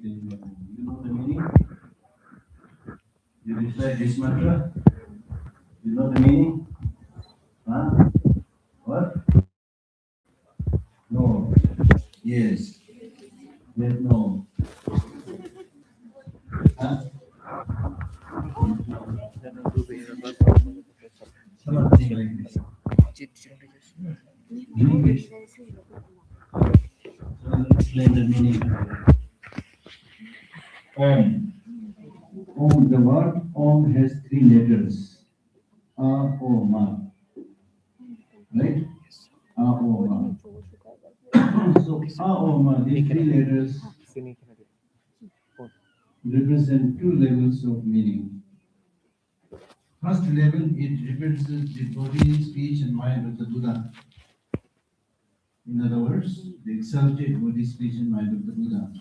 You know the meaning? You recite this mantra? You know the meaning? Huh? What? No. Yes. Yes, no. Huh? Something like this. In English. So I'll explain the meaning. Om. Om, the word Om has three letters. A, O, Ma. Right? A, O, Ma. So A, O, Ma, these three letters represent two levels of meaning. First level, it represents the body, speech, and mind of the Buddha. In other words, the exalted body, speech, and mind of the Buddha.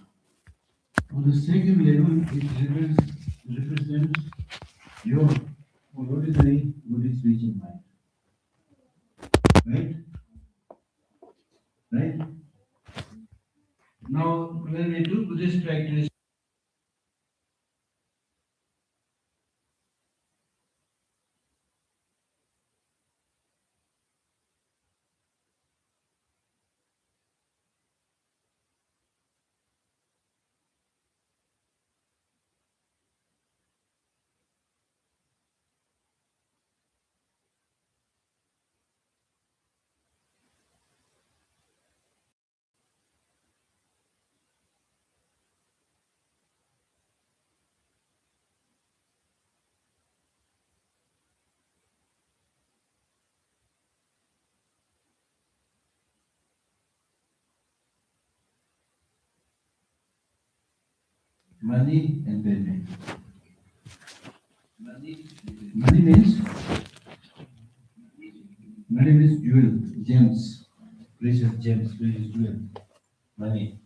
On the second level, it represents your ordinary body, speech, and mind. Right? Right? Now, when we do Buddhist practice, money and payment. Money means jewel, gems, precious gems, precious jewel, money.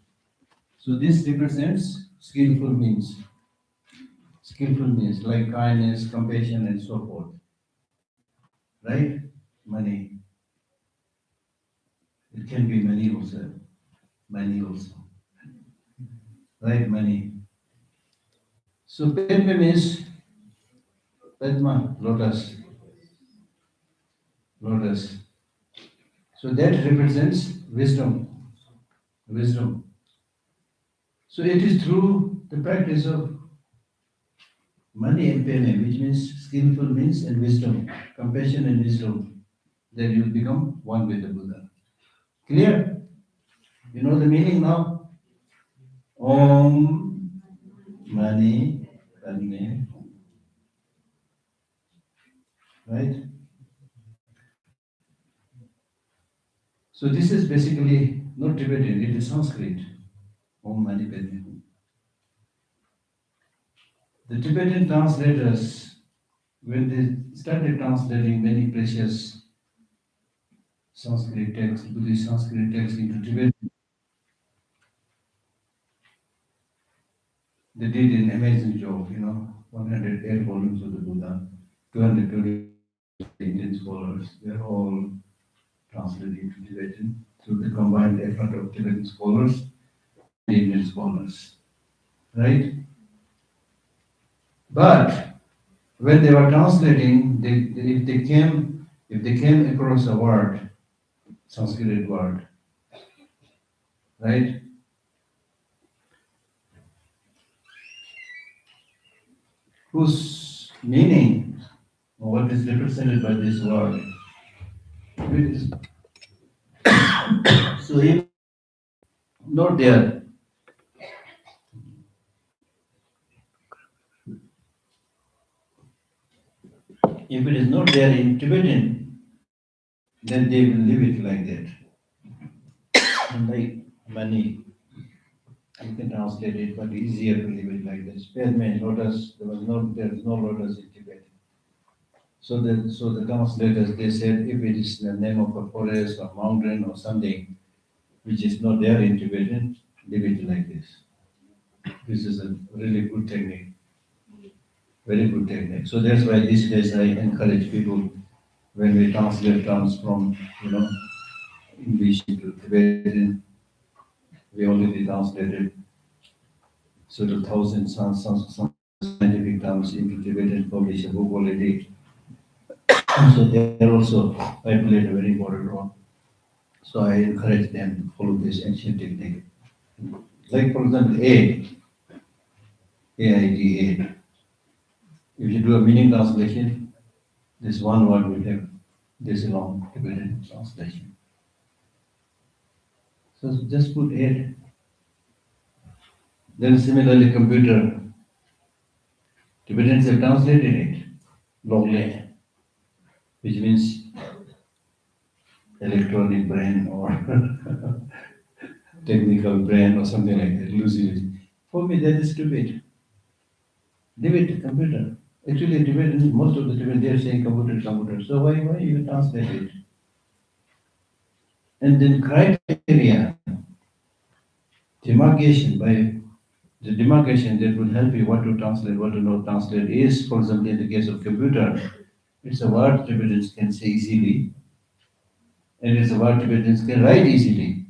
So this represents skillful means like kindness, compassion, and so forth. Right? Money. It can be money also. Money also. Right? Money. So Padma means Padma, lotus. Lotus. So that represents wisdom. Wisdom. So it is through the practice of money and payment, which means skillful means and wisdom, compassion and wisdom, that you become one with the Buddha. Clear? You know the meaning now? Om Mani Padme. Right? So this is basically not Tibetan, it is Sanskrit. Om Mani Padme. The Tibetan translators, when they started translating many precious Sanskrit texts, Buddhist Sanskrit texts into Tibetan, they did an amazing job, 108 volumes of the Buddha, 220 Indian scholars, they're all translated into Tibetan through the combined effort of Tibetan scholars and Indian scholars. Right? But when they were translating, if they came across a word, Sanskrit word, right? Whose meaning, or what is represented by this word, it is so if not there, if it is not there in Tibetan, then they will leave it like that. And like money, you can translate it, but easier to leave it like this. Padme, lotus, there is no lotus in Tibet. So the translators, they said if it is the name of a forest or mountain or something which is not there in Tibetan, leave it like this. This is a really good technique. Very good technique. So that's why these days I encourage people when we translate terms from English into Tibetan, we already translated So the thousands some scientific terms into Tibetan publish a book already. So they are also I played a very important role. So I encourage them to follow this ancient technique. Like for example, AIDA. If you do a meaning translation, this one word will have this long Tibetan translation. So just put aid. Then similarly computer, Tibetans have translated it, Longle, which means electronic brain or technical brain or something like that, loosely. For me, that is stupid. Leave it to computer. Actually, Tibetan, most of the Tibetan, they are saying computer, computer. So why you translate it? And then criteria, demarcation by the demarcation that will help you what to translate, what to not translate is, for example, in the case of computer, it's a word Tibetans can say easily, and it's a word Tibetans can write easily.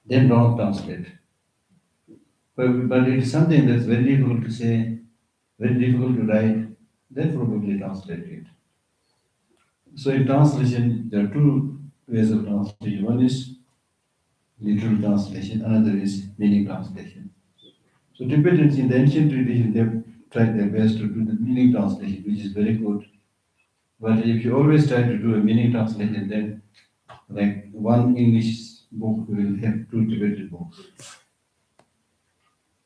Then don't translate. But it is something that's very difficult to say, very difficult to write, then probably translate it. So in translation, there are two ways of translation. One is literal translation, another is meaning translation. So Tibetans in the ancient tradition, they've tried their best to do the meaning translation, which is very good. But if you always try to do a meaning translation, then like one English book will have two Tibetan books.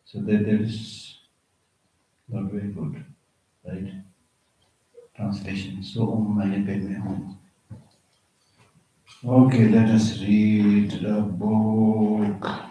So that is not very good, right? Translation. So Om Mani Padme Hum. Okay, let us read the book.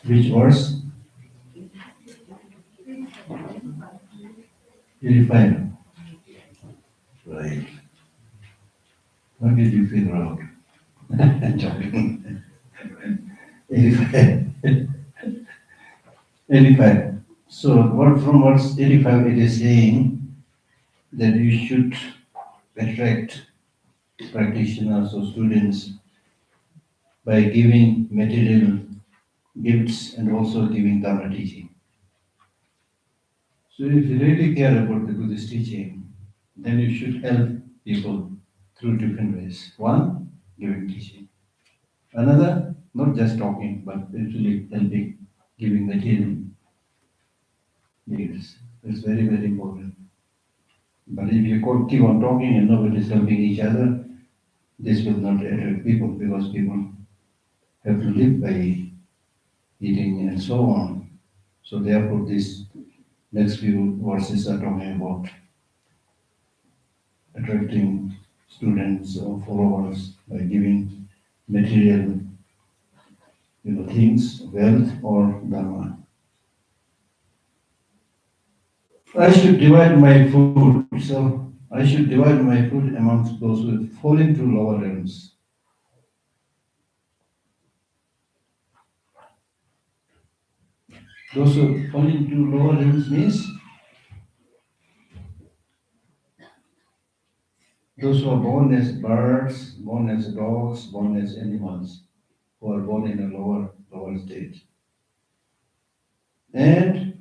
Which verse? 85. Right. What did you figure out? I'm joking. 85. 85. So from verse 85 it is saying that you should attract practitioners or students by giving material gifts and also giving Dharma teaching. So if you really care about the Buddhist teaching, then you should help people through different ways. One, giving teaching. Another, not just talking, but actually helping, giving material gifts. It's very, very important. But if you keep on talking and nobody is helping each other, this will not attract people because people have to live by eating and so on. So therefore, these next few verses are talking about attracting students or followers by giving material, things, wealth or dharma. I should divide my food. So I should divide my food amongst those who fall into lower realms. Those who fall into lower realms means those who are born as birds, born as dogs, born as animals, who are born in a lower state. And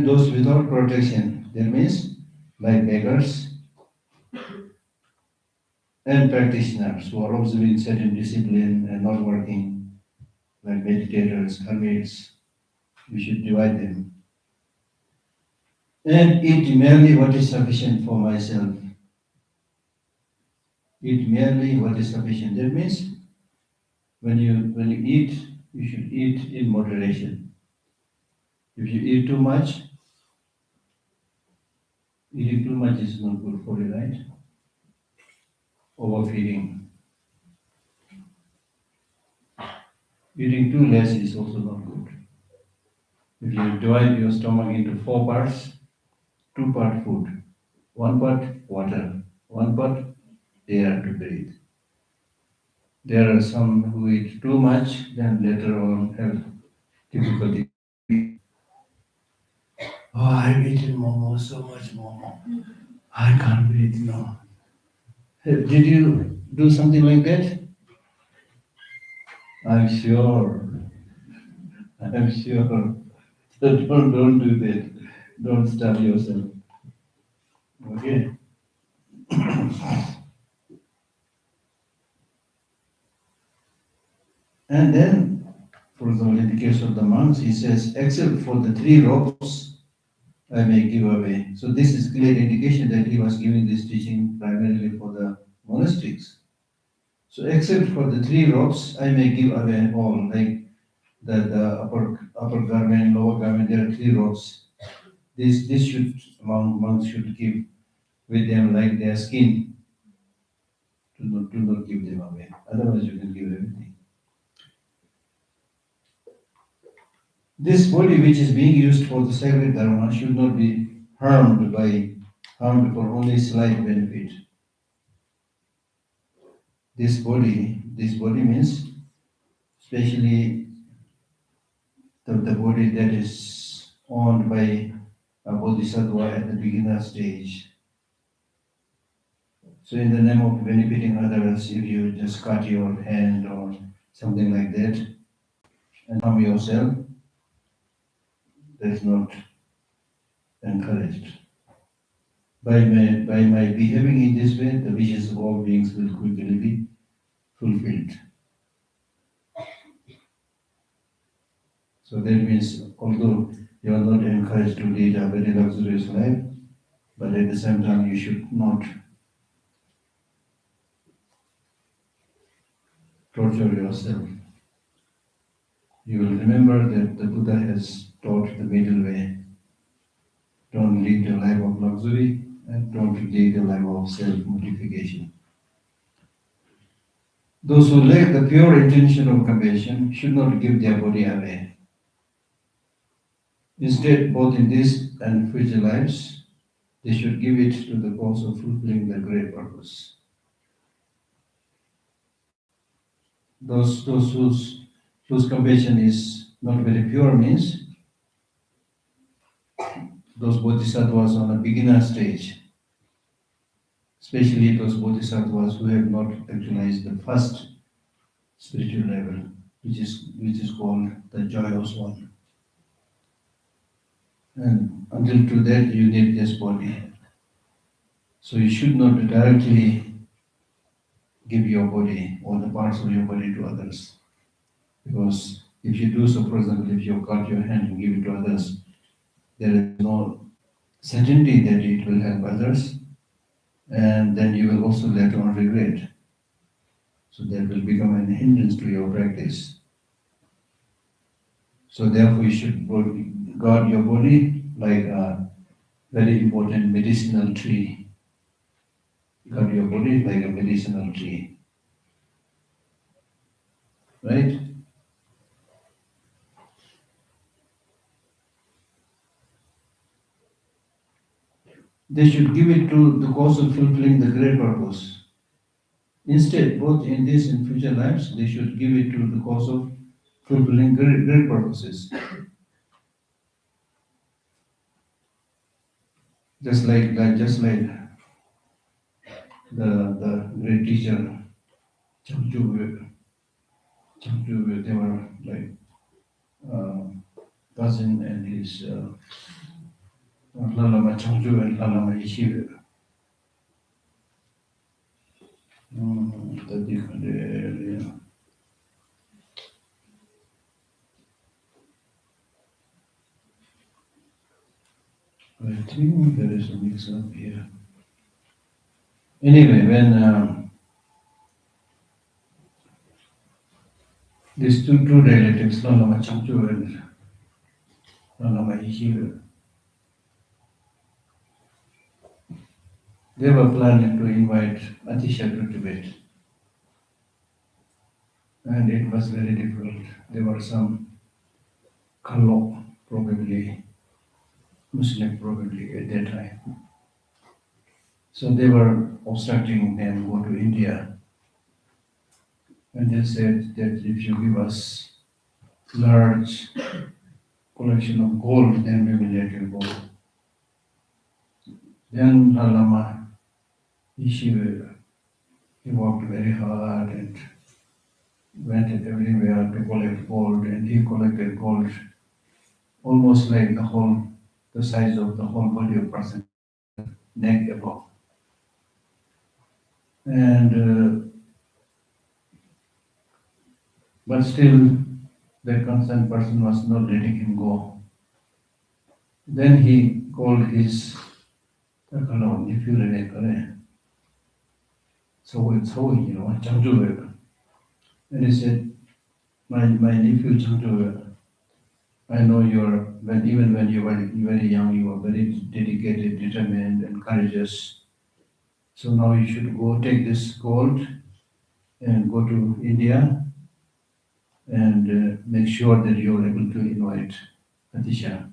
those without protection, that means like beggars and practitioners who are observing certain discipline and not working, like meditators, hermits, we should divide them. And eat merely what is sufficient for myself. Eat merely what is sufficient. That means when you eat You should eat in moderation. If you eat too much, eating too much is not good for you, right? Overfeeding. Eating too less is also not good. If you divide your stomach into four parts, two-part food, one part water, one part air to breathe. There are some who eat too much, then later on have difficulty breathing. Oh, I've eaten momo, so much momo. I can't breathe now. Did you do something like that? I'm sure. I'm sure. So don't do that. Don't starve yourself. Okay. And then, for example, in the case of the monks, he says, except for the three ropes, I may give away. So this is clear indication that he was giving this teaching primarily for the monastics. So except for the three ropes, I may give away all, like the upper garment, lower garment, there are three ropes. This should monks should give with them like their skin. Do not give them away. Otherwise you can give everything. This body which is being used for the sacred dharma should not be harmed for only slight benefit. This body means especially the body that is owned by a bodhisattva at the beginner stage. So in the name of benefiting others, if you just cut your hand or something like that and harm yourself, that is not encouraged. By my behaving in this way, the wishes of all beings will quickly be fulfilled. So that means although you are not encouraged to lead a very luxurious life, but at the same time you should not torture yourself. You will remember that the Buddha has taught the middle way. Don't lead a life of luxury and don't lead a life of self-mortification. Those who lack the pure intention of compassion should not give their body away. Instead, both in this and future lives, they should give it to the cause of fulfilling the great purpose. Those whose compassion is not very pure means those bodhisattvas on a beginner stage, especially those bodhisattvas who have not actualized the first spiritual level, which is called the joyous one. And until to that you need this body. So you should not directly give your body or the parts of your body to others. Because if you do so, for example, if you cut your hand and give it to others, there is no certainty that it will help others, and then you will also later on regret. So that will become an hindrance to your practice. So therefore you should guard your body like a very important medicinal tree. Guard your body like a medicinal tree. Right? They should give it to the cause of fulfilling the great purpose. Instead, both in this and future lives, they should give it to the cause of fulfilling great purposes. Just like the great teacher Changju, they were like cousin and his Lalama Changju and Lalama Yeshiva. The different area. I think there is a mix-up here. Anyway, when These two relatives, Lama Changchu and Lama Ishiva, they were planning to invite Atisha to Tibet, and it was very difficult. There were some Kalo, probably Muslim, probably at that time. So they were obstructing them go to India, and they said that if you give us large collection of gold, then we will let you go. Then Lama Ishiva, he worked very hard and went everywhere to collect gold, and he collected gold almost like the size of the whole body of person, neck above. And but still, the concerned person was not letting him go. Then he called his nephew Renekare. So Changju. And he said, my nephew Changju, I know even when you were very young, you were very dedicated, determined, and courageous. So now you should go take this gold and go to India and make sure that you are able to invite Atisha.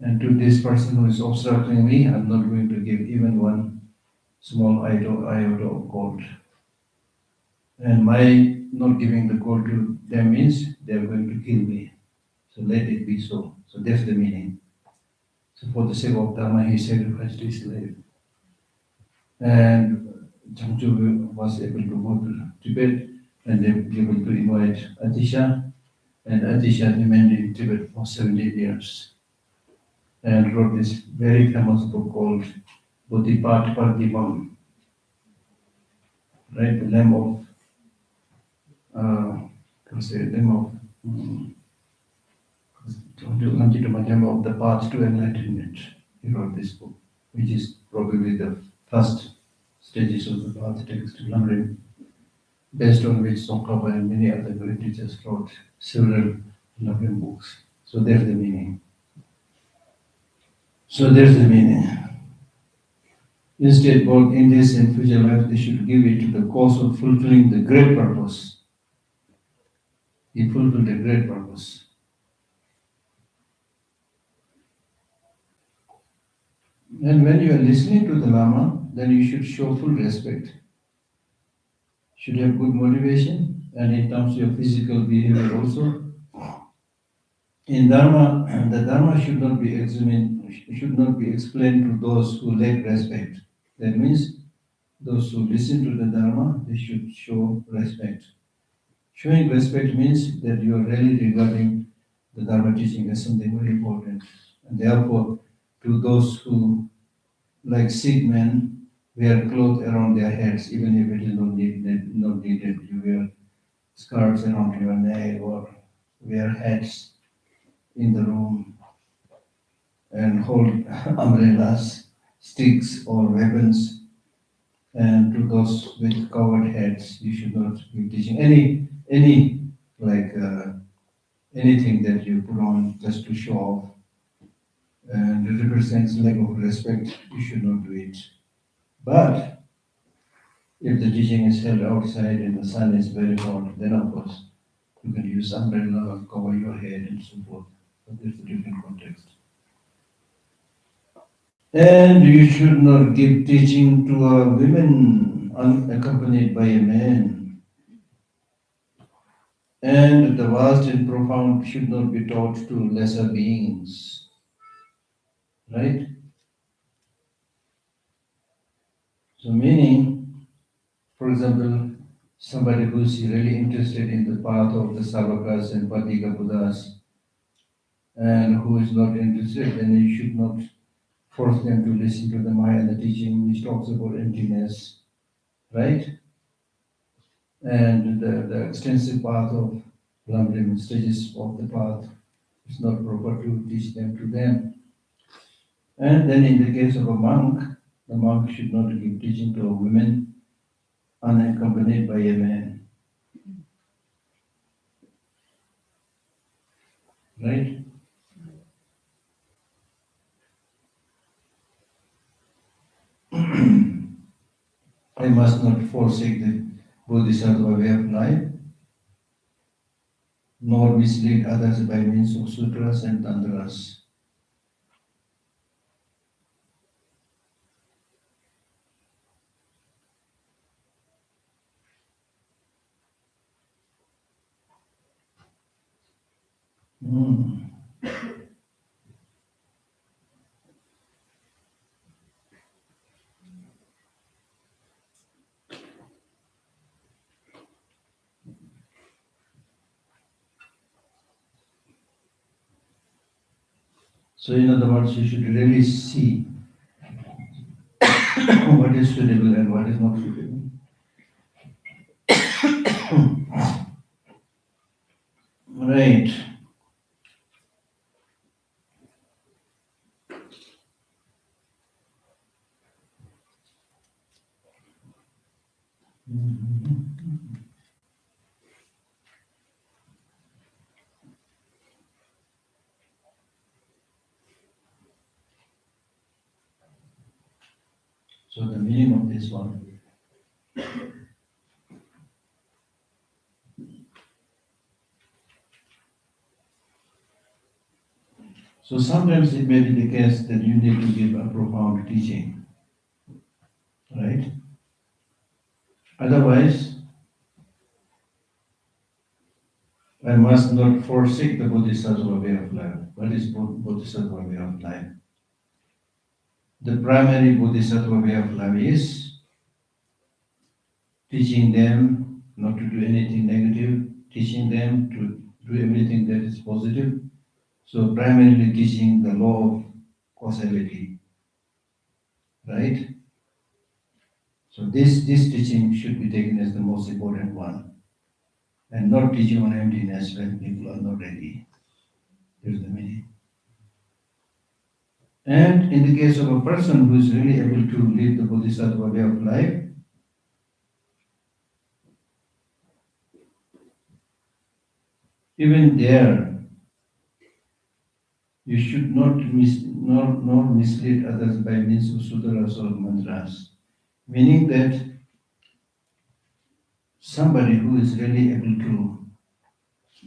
And to this person who is obstructing me, I'm not going to give even one small iota of gold. And my not giving the gold to them means they are going to kill me. So let it be so. So that's the meaning. So for the sake of Dharma, he sacrificed his life. And Changchu was able to go to Tibet and they were able to invite Atisha. And Atisha remained in Tibet for 17 years and wrote this very famous book called Bodhisattva, right? The name of, name of the path to enlightenment. He wrote this book, which is probably the first stages of the path text, Lamrim, based on which Tsongkhapa and many other great teachers wrote several Lamrim books. So there's the meaning. Instead, both in this and future life, they should give it to the cause of fulfilling the great purpose. He fulfilled a great purpose. And when you are listening to the Lama, then you should show full respect. Should have good motivation, and in terms of your physical behavior also. In Dharma, the Dharma should not be explained to those who lack respect. That means those who listen to the Dharma, they should show respect. Showing respect means that you are really regarding the Dharma teaching as something very important. And therefore, to those who, like sick men, wear clothes around their heads, even if it is not needed. You wear scarves around your neck or wear hats in the room and hold umbrellas, sticks, or weapons. And to those with covered heads, you should not be teaching anything that you put on just to show off and it represents lack of respect. You should not do it. But if the teaching is held outside and the sun is very hot, then of course you can use umbrella, cover your head, and so forth. But there's a different context. And you should not give teaching to a women unaccompanied by a man. And the vast and profound should not be taught to lesser beings. Right? So meaning, for example, somebody who is really interested in the path of the Savakas and Patika Buddhas, and who is not interested, then you should not force them to listen to the Mahayana teaching, which talks about emptiness, right? And the extensive path of Lamrim, stages of the path, it's not proper to teach them to them. And then in the case of a monk, the monk should not give teaching to a woman unaccompanied by a man. right? I must not forsake the Bodhisattva way of life, nor mislead others by means of sutras and tantras. Mm. So, in other words, you should really see what is suitable and what is not suitable. Right. So, the meaning of this one. So, sometimes it may be the case that you need to give a profound teaching, right? Otherwise, I must not forsake the Bodhisattva way of life. What is Bodhisattva way of life? The primary Bodhisattva way of life is teaching them not to do anything negative, teaching them to do everything that is positive. So primarily teaching the law of causality, right? So this teaching should be taken as the most important one, and not teaching on emptiness when people are not ready. Here's the meaning. And in the case of a person who is really able to live the Bodhisattva way of life, even there, you should not nor mislead others by means of sutras or mantras. Meaning that somebody who is really able to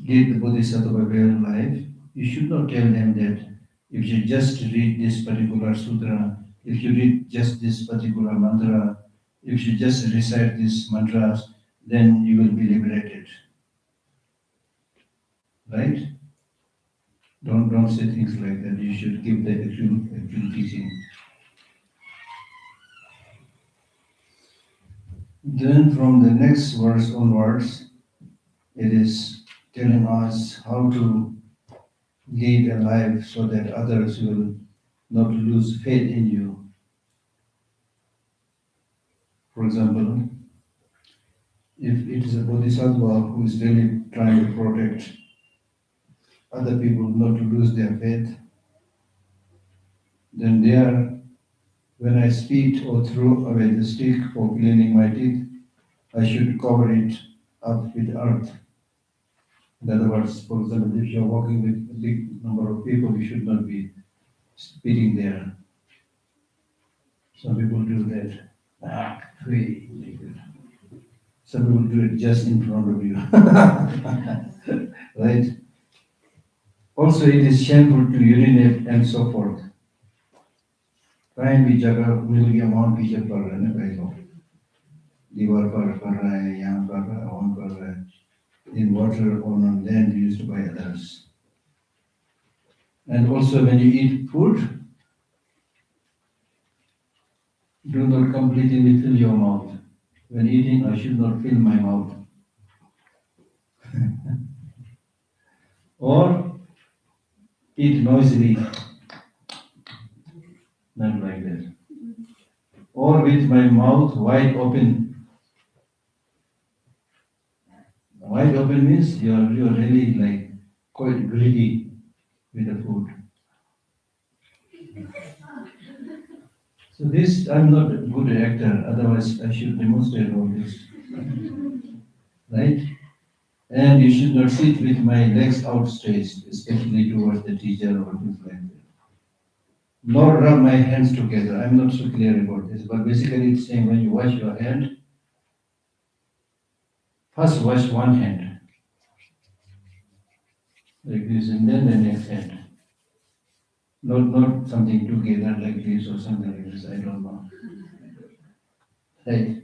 live the Bodhisattva way of life, you should not tell them that if you just read this particular sutra, if you read just this particular mantra, if you just recite these mantras, then you will be liberated. Right? Don't say things like that. You should give the actual teaching. Then from the next verse onwards, it is telling us how to lead a life so that others will not lose faith in you. For example, if it is a bodhisattva who is really trying to protect other people not to lose their faith, then there, when I spit or throw away the stick for cleaning my teeth, I should cover it up with earth. In other words, for example, if you're walking with a big number of people, you should not be spitting there. Some people do that. Some people do it just in front of you. Right? Also, it is shameful to urinate and so forth. कहीं भी जगह मिल गया वहाँ पीछे पड़ रहा है ना कई लोग दीवार पर कर रहा है यहाँ कर रहा है वहाँ कर रहा है in water or on land used by others. And also when you eat food, do not completely fill your mouth. When eating, I should not fill my mouth. Or eat noisily, not like that. Or with my mouth wide open. Wide open means you are really like quite greedy with the food. So this, I'm not a good actor, otherwise I should demonstrate all this. Right? And you should not sit with my legs outstretched, especially towards the teacher or things like that. Nor rub my hands together. I'm not so clear about this, but basically it's saying when you wash your hand, first wash one hand, like this, and then the next hand. Not something together like this or something like this, I don't know. Right.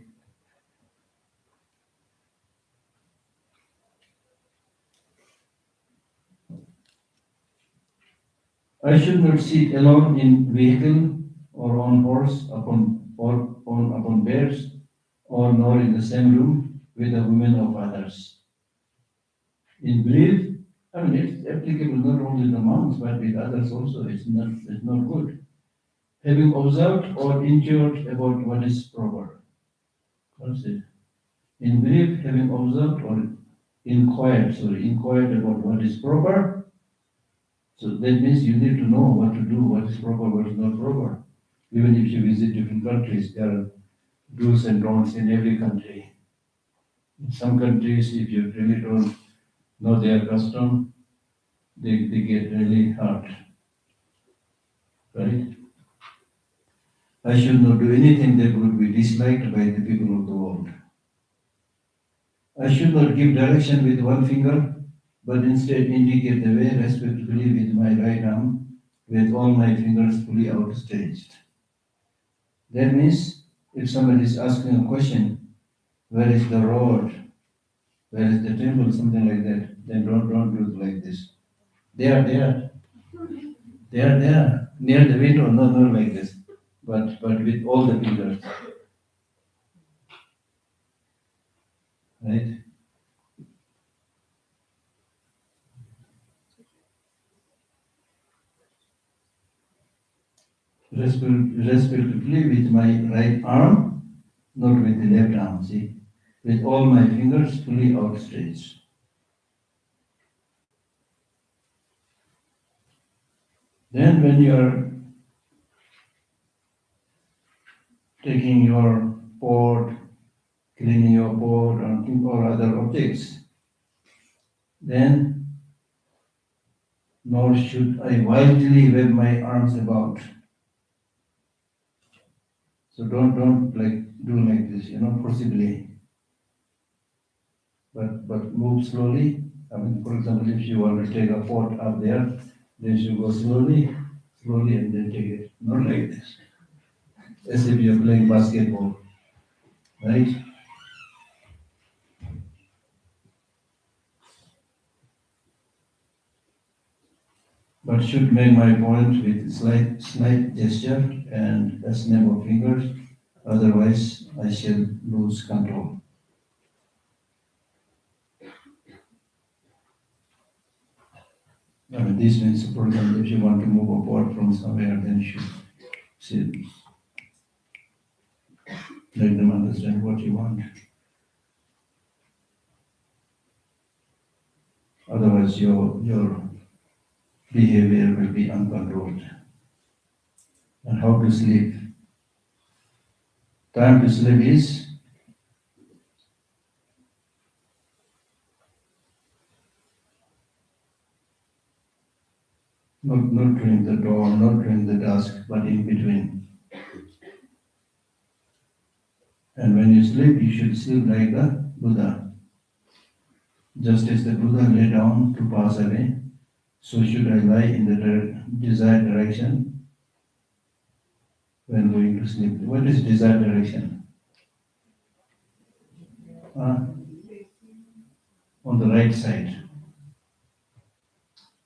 I should not sit alone in vehicle or on horse upon bears or nor in the same room with the women of others. In belief, I mean it's applicable not only to monks but with others also. It's not good. Having observed or inquired about what is proper. What's it? In belief, having observed or inquired about what is proper. So that means you need to know what to do, what is proper, what is not proper. Even if you visit different countries, there are do's and don'ts in every country. In some countries, if you really don't know their custom, they get really hurt. Right? I should not do anything that would be disliked by the people of the world. I should not give direction with one finger, but instead indicate the way respectfully with my right arm, with all my fingers fully outstretched. That means if somebody is asking a question, where is the road, where is the temple, something like that, then don't do it like this. There, near the window, not like this, but with all the fingers, right? Respectively with my right arm, not with the left arm, see, with all my fingers fully outstretched. Then when you are taking your pot, cleaning your pot or other objects, then nor should I wildly wave my arms about. So don't like do like this, forcibly, but move slowly. I mean, for example, if you want to take a pot up there, then you go slowly, and then take it. Not like this, as if you're playing basketball, right? But should make my point with slight gesture and a snap of fingers. Otherwise, I shall lose control. I mean, this means, for example, if you want to move a pot from somewhere, then you should say, let them understand what you want. Otherwise, your behavior will be uncontrolled. And how to sleep? Time to sleep is not during the dawn, not during the dusk, but in between. And when you sleep, you should sleep like the Buddha. Just as the Buddha lay down to pass away, so should I lie in the desired direction when going to sleep. What is desired direction? On the right side.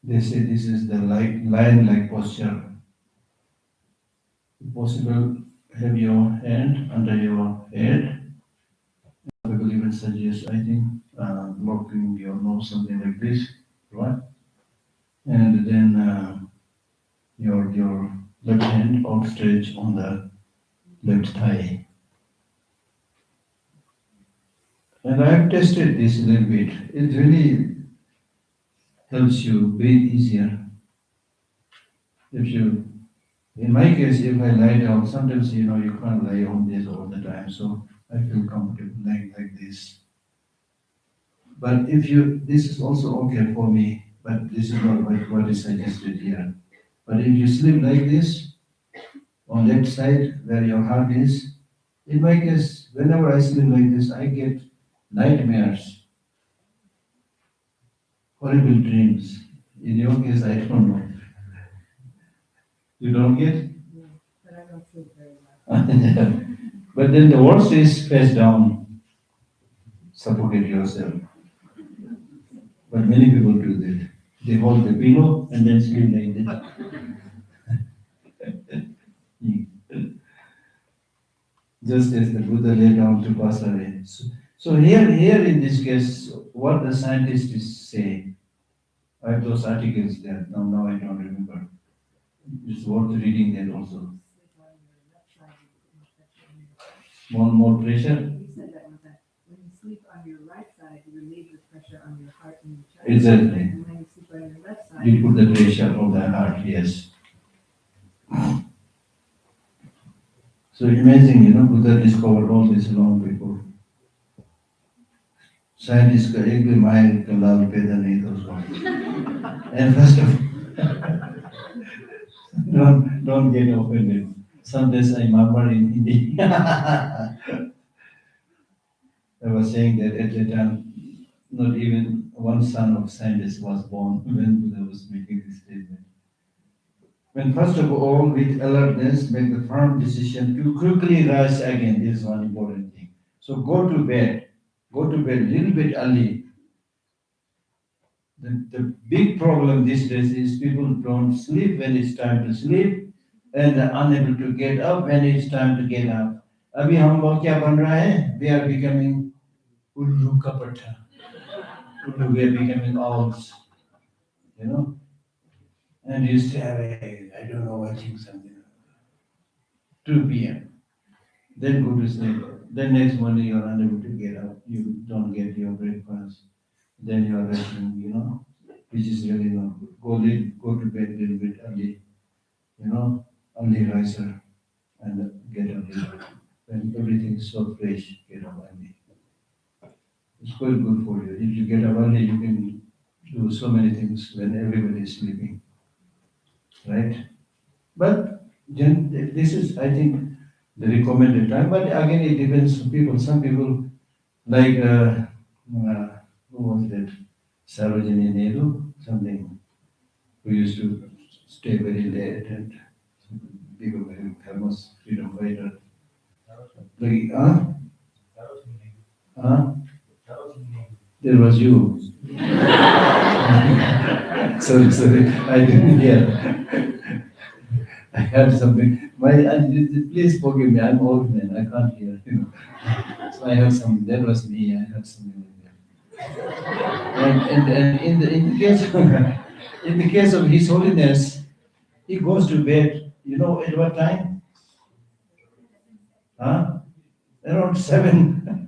They say this is the lion-like posture. If possible, have your hand under your head. People even suggest, I think, blocking your nose, something like this, right? And then your left hand outstretched on the left thigh. And I have tested this a little bit. It really helps you breathe easier. In my case, if I lie down, sometimes you can't lie on this all the time, so I feel comfortable lying like this. But if you, this is also okay for me, but this is not what is suggested here. But if you sleep like this, on that side where your heart is, in my case, whenever I sleep like this, I get nightmares, horrible dreams. In your case, I don't know. You don't get? Yeah, but I don't sleep very well. But then the worst is face down, suffocate yourself. But many people do that. They hold the pillow and then sleep like that. Just as the Buddha lay down to pass away. So here in this case, what the scientists say, I have those articles there. Now I don't remember. It's worth reading that also. More pressure. You said that one time. When you sleep on your right side, you relieve the pressure on your heart and your chest. Exactly. And when you sleep on your left side, You put the pressure on the heart, yes. So amazing, Buddha discovered all this long before. Scientists का एक भी mile का लाल पैदा नहीं था उसको. And first of all, don't get offended. Sometimes I murmur in Hindi. I was saying that at the time, not even one son of scientist was born when Buddha was making this statement. When first of all, with alertness, make the firm decision to quickly rise again. This is one important thing. So go to bed a little bit early. The big problem these days is people don't sleep when it's time to sleep and they're unable to get up when it's time to get up. अभी हम लोग क्या बन रहा है? We are becoming ullu kapata. Ullu, we are becoming owls, And you stay awake, I don't know, watching something. 2 p.m. Then go to sleep. Then next morning you are unable to get up. You don't get your breakfast. Then you are resting, which is really not good. Go to bed a little bit early, early riser and get up early. When everything is so fresh, get up early. It's quite good for you. If you get up early, you can do so many things when everybody is sleeping, right? But this is, I think, the recommended time. But again, it depends on people. Some people like who was that? Sarojini Naidu, something who used to stay very late and become a very famous freedom fighter. Like, there was you. sorry, I didn't hear. I heard something. Please forgive me. I'm old man. I can't hear. So I heard something. That was me. I heard something like that. And in the case of His Holiness, he goes to bed. At what time? Around 7.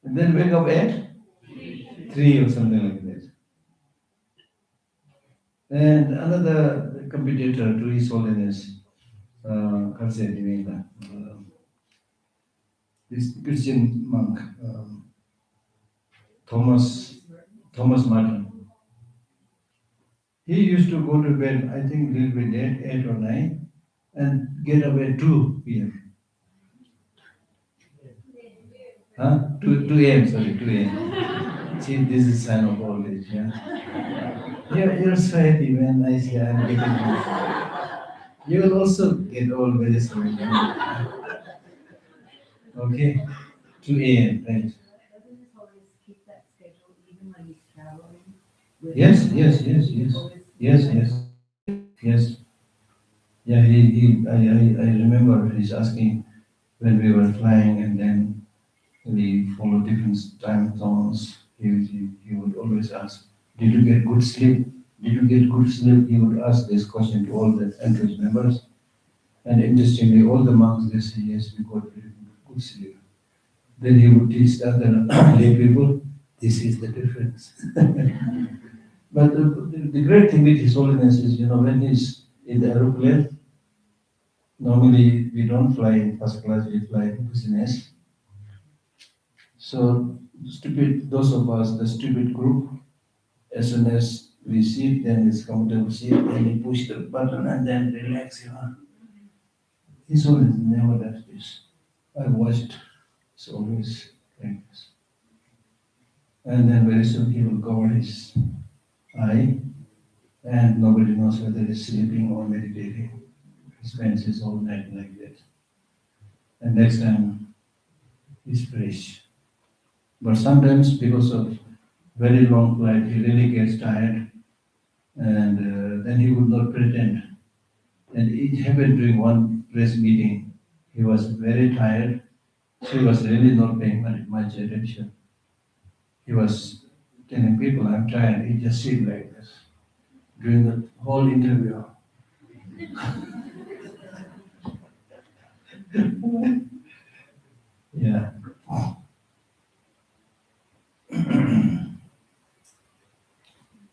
And then wake up at 3 or something like that. And another competitor to His Holiness, this Christian monk, Thomas Martin. He used to go to bed, I think, a little bit late, 8 or 9, and get up at 2 p.m. 2 a.m., sorry, 2 a.m. See, this is sign of old age, yeah? You're so happy, man. I see, I'm getting old. You will also get old very soon. Okay? 2 a.m., right? doesn't His Holiness keep that schedule even when he's traveling? Yes. Yeah, I remember he's asking when we were flying and then we follow different time zones. He would always ask, did you get good sleep? Did you get good sleep? He would ask this question to all the entrance members. And interestingly, all the monks, they say, yes, we got very good sleep. Then he would teach the other lay people, this is the difference. But the great thing with His Holiness is, when he's in the aeroplane, normally we don't fly in first class, we fly in business. So stupid, those of us, the stupid group, as soon as we sit, then it's comfortable seat, then we push the button and then relax, He's always never does this. I watched, it's always like this. And then very soon he will cover his eye, and nobody knows whether he's sleeping or meditating. He spends his whole night like that. And next time he's fresh. But sometimes because of very long flight, he really gets tired, and then he would not pretend. And it happened during one press meeting. He was very tired, so he was really not paying much attention. He was telling people, I'm tired. He just sit like this during the whole interview. Yeah.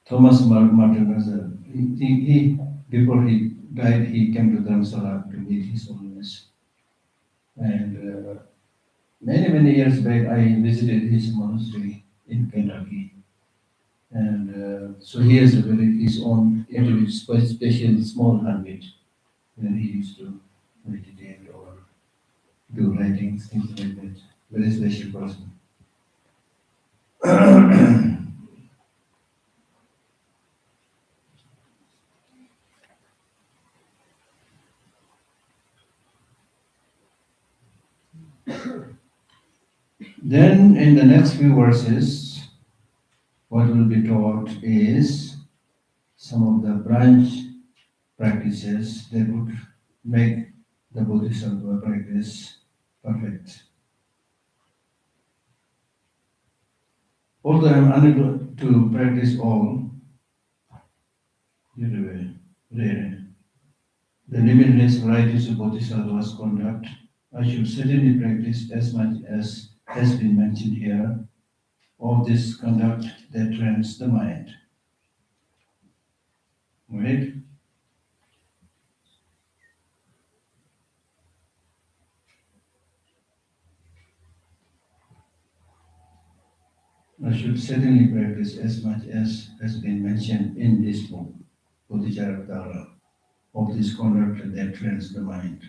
Thomas Martin was before he died, he came to Dharamsala to meet His Holiness. And many years back, I visited his monastery in Kentucky. And so he has his own individual, special small habit when he used to meditate or do writings, things like that. Very special person. Then in the next few verses, what will be taught is some of the branch practices that would make the Bodhisattva practice perfect. Although I am unable to practice all, the limitless varieties of Bodhisattva's conduct, I should certainly practice as much as has been mentioned here, of this conduct that trains the mind. Right? I should certainly practice as much as has been mentioned in this book, Bodhicitta, of this conduct that trains the mind.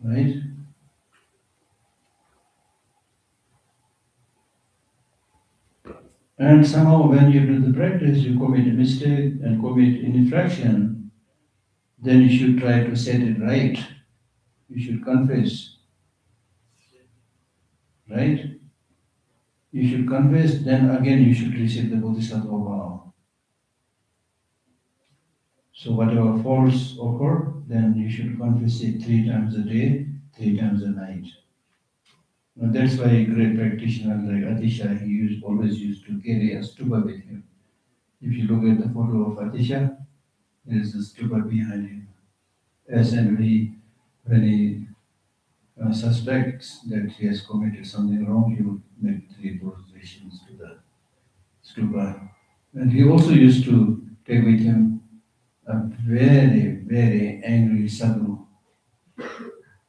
Right? And somehow when you do the practice, you commit a mistake and commit an infraction, then you should try to set it right. You should confess. Right? You should confess, then again you should receive the Bodhisattva vow. So whatever faults occur, then you should confess it 3 times a day, 3 times a night. Now that's why a great practitioner like Atisha, he always used to carry a stupa with him. If you look at the photo of Atisha, there is a stupa behind him. As and when he suspects that he has committed something wrong, he would make 3 prostrations to the stupa. And he also used to take with him a very angry sadhu,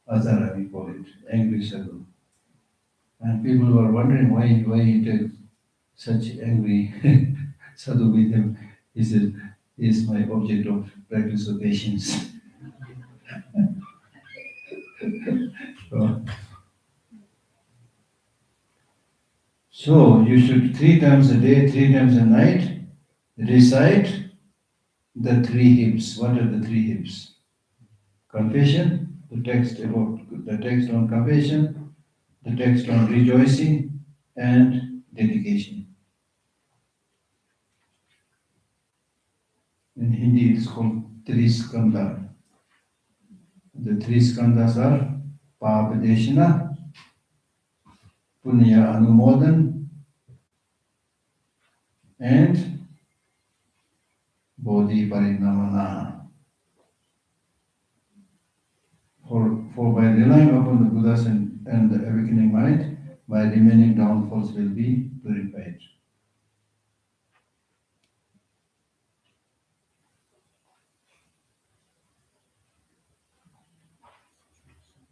Azara we call it, angry sadhu. And people were wondering why he took such angry sadhu with him. He said, is my object of practice of patience. So you should 3 times a day, 3 times a night recite the 3 hymns. What are the 3 hymns? Confession, the text on confession, the text on rejoicing, and dedication. In Hindi, it's called Triskanda. The 3 skandhas are Papadeshana, Punya Anumodan, and Bodhi Parinamana. For by relying upon the Buddhas and the awakening mind, my remaining downfalls will be purified.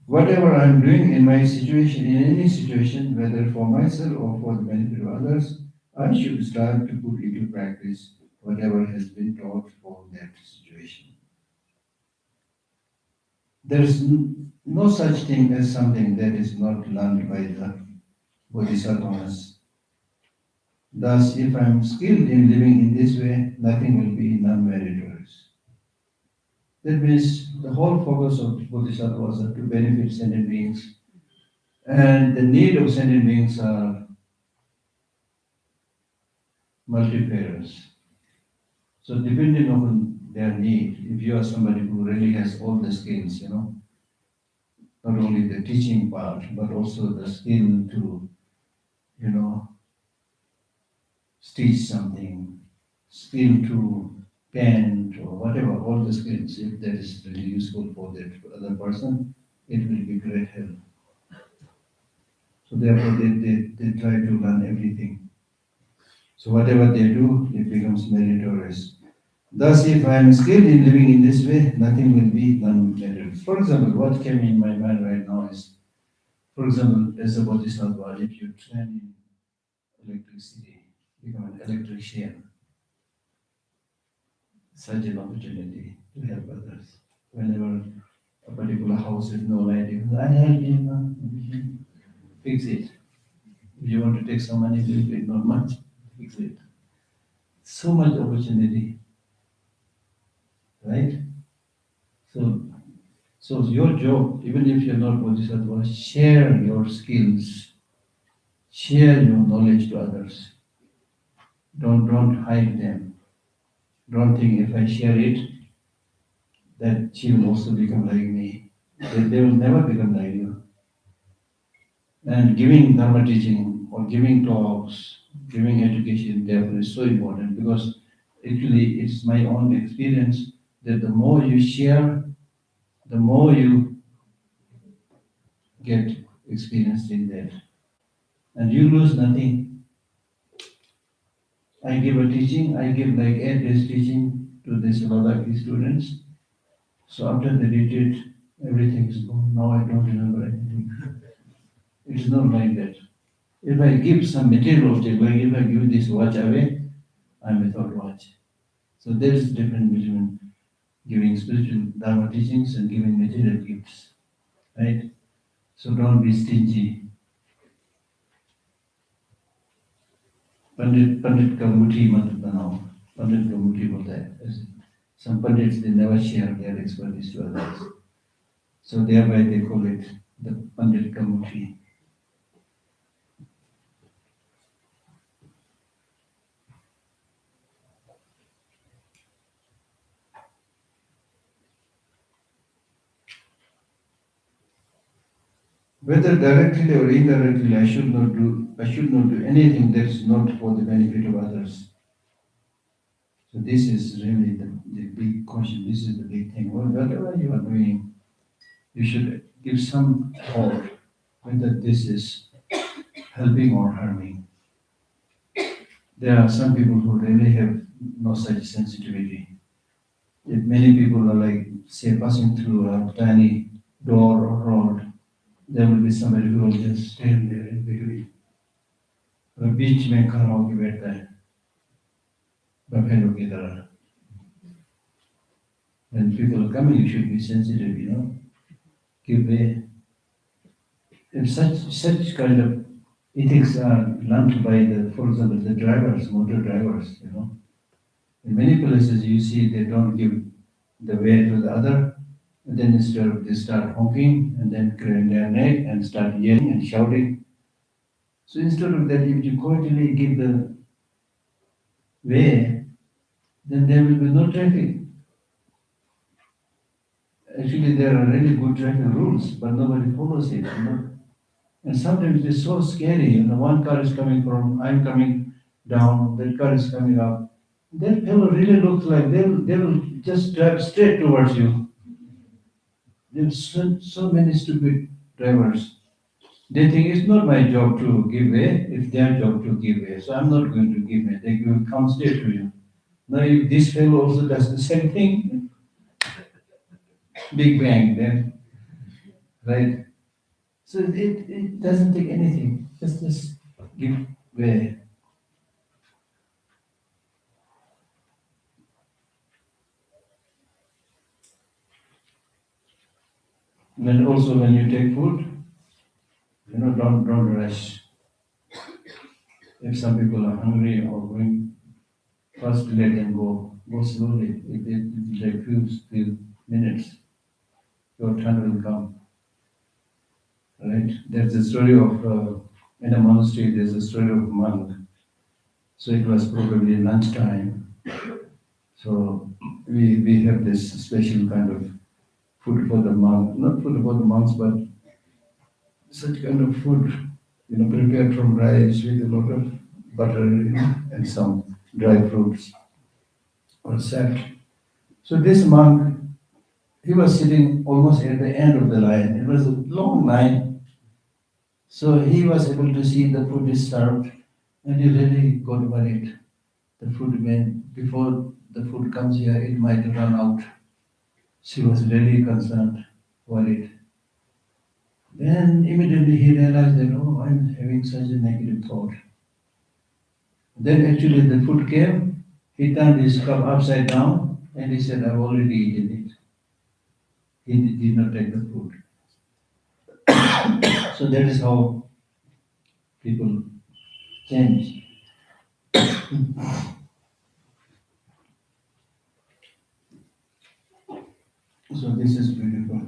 Whatever I'm doing in my situation, in any situation, whether for myself or for the benefit of others, I should start to put into practice whatever has been taught for that situation. There is no such thing as something that is not learned by the Bodhisattvas. Thus, if I am skilled in living in this way, nothing will be non-meritorious. That means the whole focus of Bodhisattvas are to benefit sentient beings, and the need of sentient beings are multifarious. So depending on their need, if you are somebody who really has all the skills, not only the teaching part, but also the skill to, you know, stitch something, skill to paint or whatever, all the skills, if that is really useful for that other person, it will be great help. So therefore they try to learn everything. So whatever they do, it becomes meritorious. Thus, if I am skilled in living in this way, nothing will be non-meritorious. For example, what came in my mind right now is, for example, as a bodhisattva, if you train in electricity, become an electrician, such an opportunity to help others. Whenever a particular house has no light, I help you, fix it. If you want to take some money, do it, not much, fix it. So much opportunity, right? So, so your job, even if you're not bodhisattva, share your skills, share your knowledge to others. Don't hide them. Don't think if I share it, that she will also become like me. They will never become like you. And giving Dharma teaching or giving talks, giving education, therefore, is so important because actually it's my own experience that the more you share, the more you get experienced in that. And you lose nothing. I give a teaching, I give like 8 days teaching to these Ladakh students. So after the retreat, everything is gone. Now I don't remember anything. It is not like that. If I give some material object, like if I give this watch away, I'm without watch. So there is a difference between giving spiritual Dharma teachings and giving material gifts, right? So don't be stingy. Pandit का मुट्ठी मत बनाओ. Pandit का मुट्ठी बोलता है. Some pandits, they never share their expertise to others. So thereby they call it the Pandit का मुट्ठी. Whether directly or indirectly, I should not do anything that is not for the benefit of others. So this is really the big question. This is the big thing. Well, whatever you are doing, you should give some thought whether this is helping or harming. There are some people who really have no such sensitivity. If many people are like, say, passing through a tiny door or road, there will be somebody who will just stand there in between. बीच में खड़ा होकर बैठता है बफेलों की तरह. When people are coming, you should be sensitive, give way. If such kind of ethics are learned by for example, the drivers, motor drivers, In many places you see they don't give the way to the other, and then instead of they start honking and then crane their neck and start yelling and shouting. So instead of that, if you quietly give the way, then there will be no traffic. Actually, there are really good traffic rules, but nobody follows it. And sometimes it's so scary. One car is I'm coming down, that car is coming up. That fellow really looks like they will just drive straight towards you. There's so many stupid drivers. They think it's not my job to give way, it's their job to give way. So I'm not going to give way. They will come straight to you. Now, if this fellow also does the same thing, big bang then. right? So it doesn't take anything. Just give way. And then also when you take food, don't rush. If some people are hungry or going, first let them go. Go slowly. It will take few minutes. Your turn will come. Right? There's a story of in a monastery. There's a story of a monk. So it was probably lunchtime. So we have this special kind of food for the monk, not food for the monks, but such kind of food, prepared from rice with a lot of butter, and some dry fruits or salt. So this monk, he was sitting almost at the end of the line. It was a long line. So he was able to see the food is served, and he really got worried. The food may, before the food comes here, it might run out. She was really concerned, worried. Then immediately he realized that, oh, I'm having such a negative thought. Then actually the food came, he turned his cup upside down and he said, I've already eaten it. He did not take the food. So that is how people change. So this is beautiful.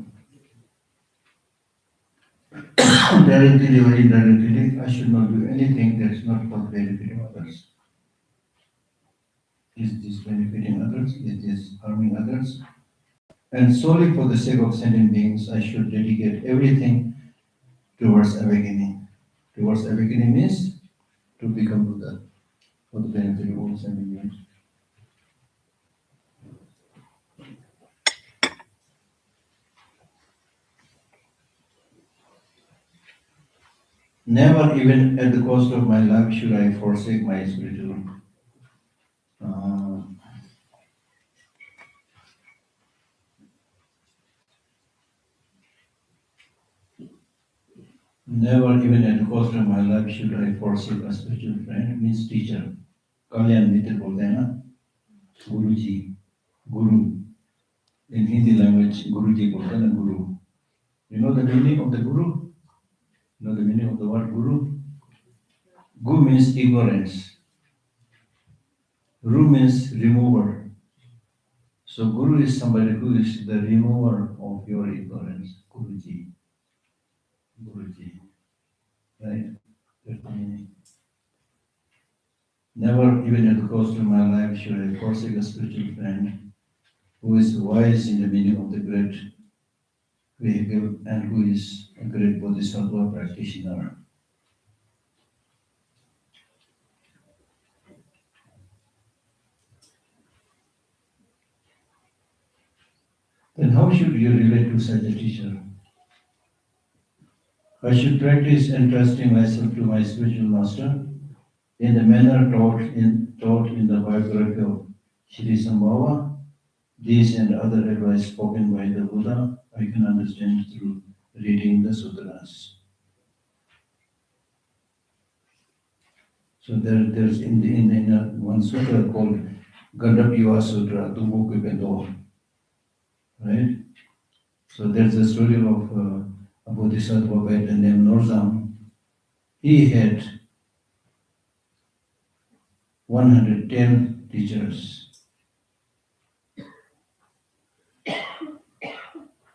Directly or indirectly, I should not do anything that is not for the benefit of others. Is this benefiting others? Is this harming others? And solely for the sake of sentient beings, I should dedicate everything towards awakening. Towards awakening means to become Buddha for the benefit of all sentient beings. Never, even at the cost of my life, should I forsake my spiritual. Uh, Never, even at the cost of my life, should I forsake a spiritual friend. Means teacher. कल्याण मित्र बोलते हैं ना, गुरु जी, guru. In Hindi language, guru ji बोलते हैं ना, guru. You know the meaning of the guru? You know the meaning of the word guru? Gu means ignorance. Ru means remover. So guru is somebody who is the remover of your ignorance. Guruji. Guruji. Right? That's the meaning. Never, even at the cost of my life, should I forsake a spiritual friend who is wise in the meaning of the great vehicle and who is a great bodhisattva practitioner. Then how should you relate to such a teacher? I should practice entrusting myself to my spiritual master in the manner taught in the biography of Sri Sambhava. These and other advice spoken by the Buddha, I can understand through reading the sutras. So there's in one sutra called Gandhabhya Sutra, Tubukipendo, right? So there's a story of a bodhisattva by the name Norzam. He had 110 teachers,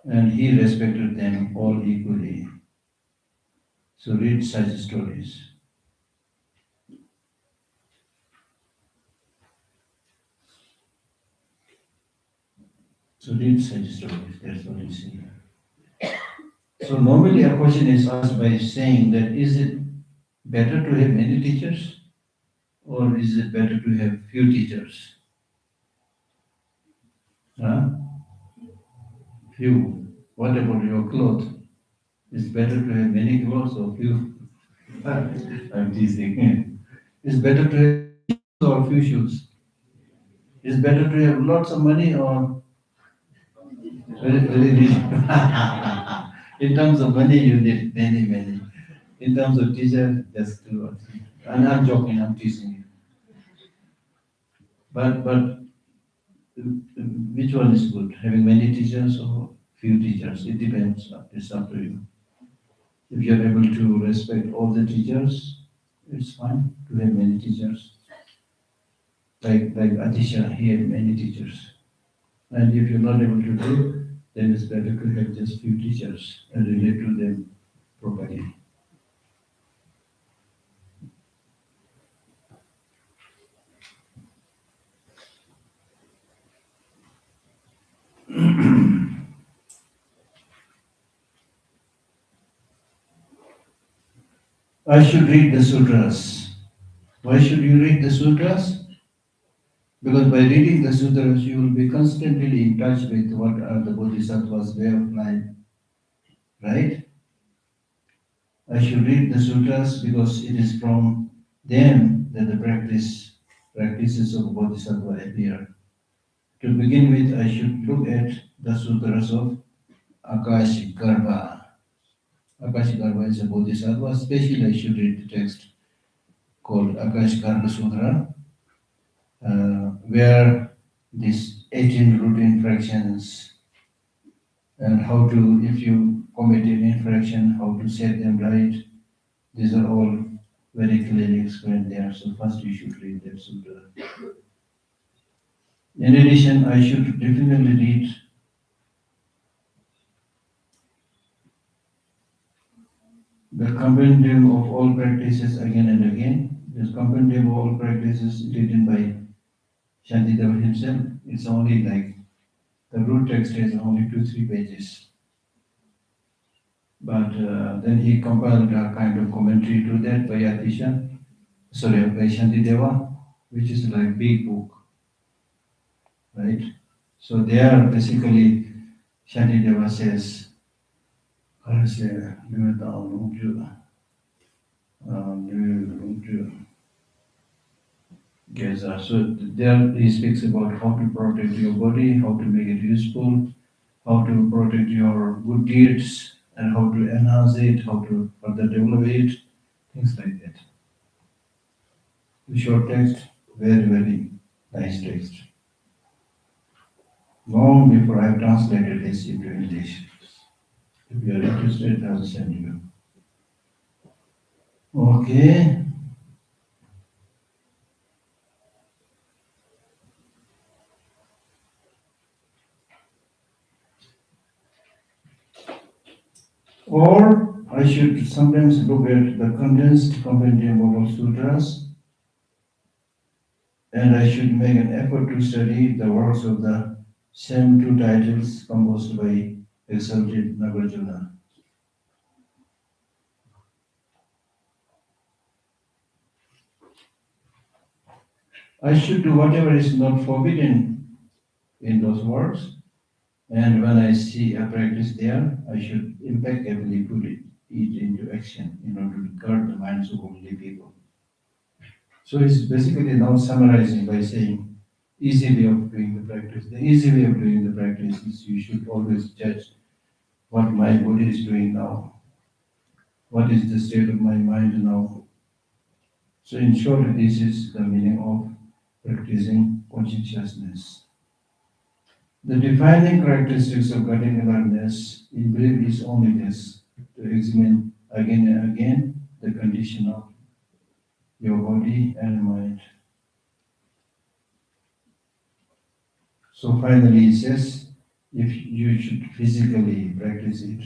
and he respected them all equally. So read such stories. So read such stories, that's what you see. So normally a question is asked by saying that is it better to have many teachers or is it better to have few teachers? Huh? Few. What about your clothes? Is it better to have many clothes or few? I'm teasing. It's better to have shoes or few shoes. It's better to have lots of money or very rich. In terms of money, you need many, many. In terms of teacher, just two or three. And I'm joking, I'm teasing you. But which one is good? Having many teachers or few teachers? It depends. It's up to you. If you're able to respect all the teachers, it's fine to have many teachers. Like Atisha, he had many teachers. And if you're not able to do, then it's better to have just few teachers and relate to them properly. I should read the sutras. Why should you read the sutras? Because by reading the sutras, you will be constantly in touch with what are the Bodhisattvas' way of life, right? I should read the sutras because it is from them that the practices of Bodhisattva appear. To begin with, I should look at the sutras of Akash Garbha. Akash Garbha is a Bodhisattva, especially I should read the text called Akash Garbha Sutra, where these 18 root infractions and how to, if you commit an infraction, how to set them right, these are all very clearly explained there. So first you should read that sutra. In addition, I should definitely read the compendium of all practices again and again. This compendium of all practices written by Shantideva himself. It's only like the root text has only 2-3 pages. But then he compiled a kind of commentary to that by by Shantideva, which is like big book, right? So there basically Shantideva says, how to say, yes, so there he speaks about how to protect your body, how to make it useful, how to protect your good deeds, and how to enhance it, how to further develop it, things like that. The short text, very, very nice text. Long before I have translated this into English. If you are interested, I'll send you. Okay. Or I should sometimes look at the condensed compendium of all sutras, and I should make an effort to study the works of the same two titles composed by exalted Nagarjuna. I should do whatever is not forbidden in those works, and when I see a practice there, I should impeccably put it into action in order to guard the minds of holy people. So it's basically now summarizing by saying, easy way of doing the practice. The easy way of doing the practice is you should always judge what my body is doing now, what is the state of my mind now. So in short, this is the meaning of practicing conscientiousness. The defining characteristics of guiding awareness in brief is only this: to examine again and again the condition of your body and mind. So finally he says, if you should physically practice it,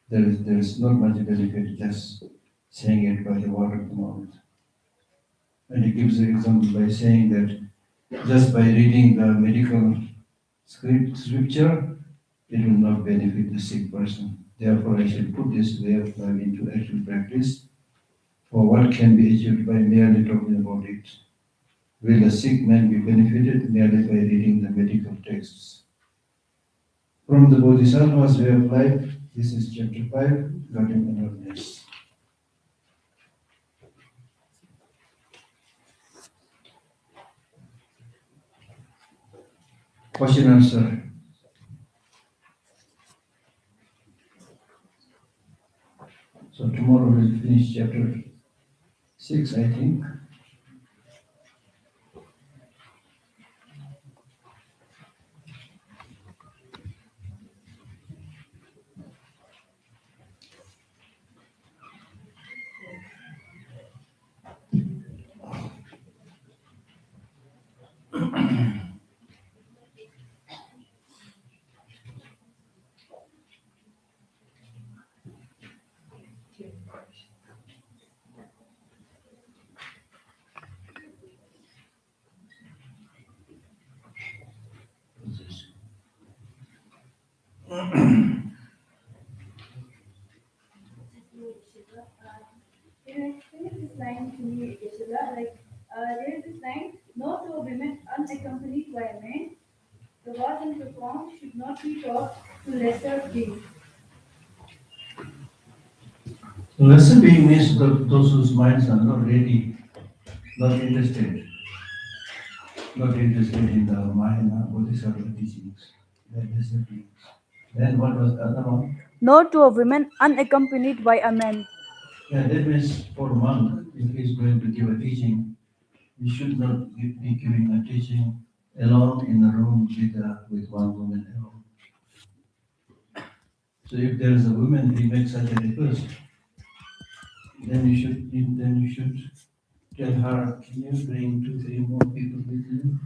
there is not much benefit just saying it by the word of the mouth. And he gives an example by saying that just by reading the medical scripture, it will not benefit the sick person. Therefore, I should put this way of life into actual practice, for what can be achieved by merely talking about it? Will a sick man be benefited merely by reading the medical texts? From the Bodhisattva's way of life, this is chapter 5, Guarding Awareness. Question answer. So tomorrow we'll finish chapter 6, I think. Can you explain this line to me, Yashoda? There is this line, no to a women unaccompanied by a man. The words and performed should not be taught to lesser beings. So lesser being means those whose minds are not ready, not interested in the Mahayana Bodhisattva teachings. That lesser beings. Then what was the other one? No to a woman unaccompanied by a man. Yeah, that means for a monk, if he's going to give a teaching, he should not be giving a teaching alone in a room with one woman alone. So if there is a woman, he makes such a request, then you should tell her, can you bring 2, 3 more people with you?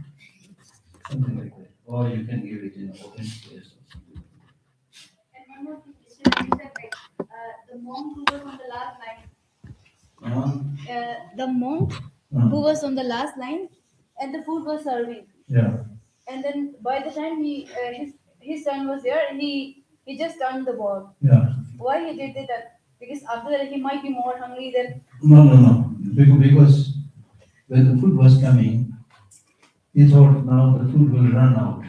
Something like that. Or you can give it in an open space or something. And one more thing, you said the monk who was on the last line. The monk who was on the last line, and the food was serving. Yeah. And then by the time his son was there, he just turned the ball. Yeah. Why he did that? Because after that he might be more hungry than. No. Because when the food was coming, he thought now the food will run out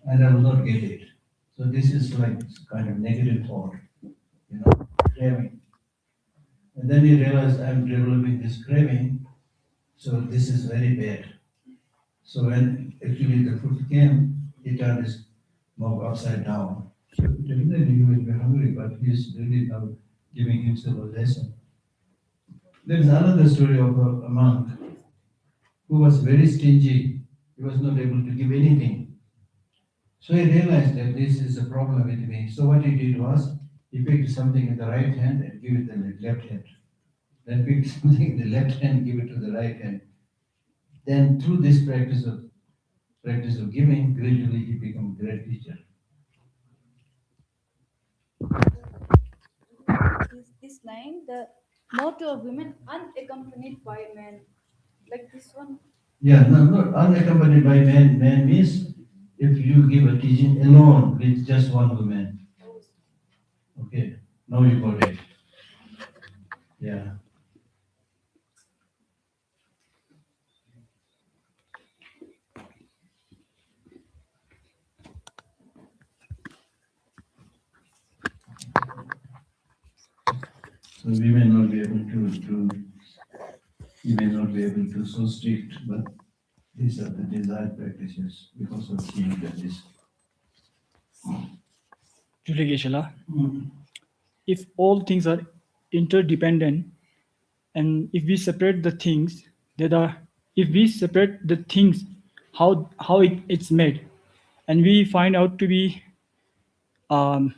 and I will not get it. So this is like kind of negative thought, craving. And then he realized I'm developing this craving, so this is very bad. So when actually the food came, he turned his mouth upside down. So definitely he will be hungry, but he is really now giving himself a lesson. There is another story of a monk who was very stingy. He was not able to give anything. So he realized that this is a problem with me. So what he did was, he picked something in the right hand and gave it in the left hand. Then picked something in the left hand, give it to the right hand. Then through this practice of giving, gradually he became a great teacher. This line, the no to a women unaccompanied by men, like this one. Yeah, no, not unaccompanied by man. Man means if you give a teaching alone with just one woman. Okay, now you got it. Yeah. So we may not be able to so strict, but these are the desired practices because of seeing that this. If all things are interdependent, and if we separate the things how it's made, and we find out to be atom,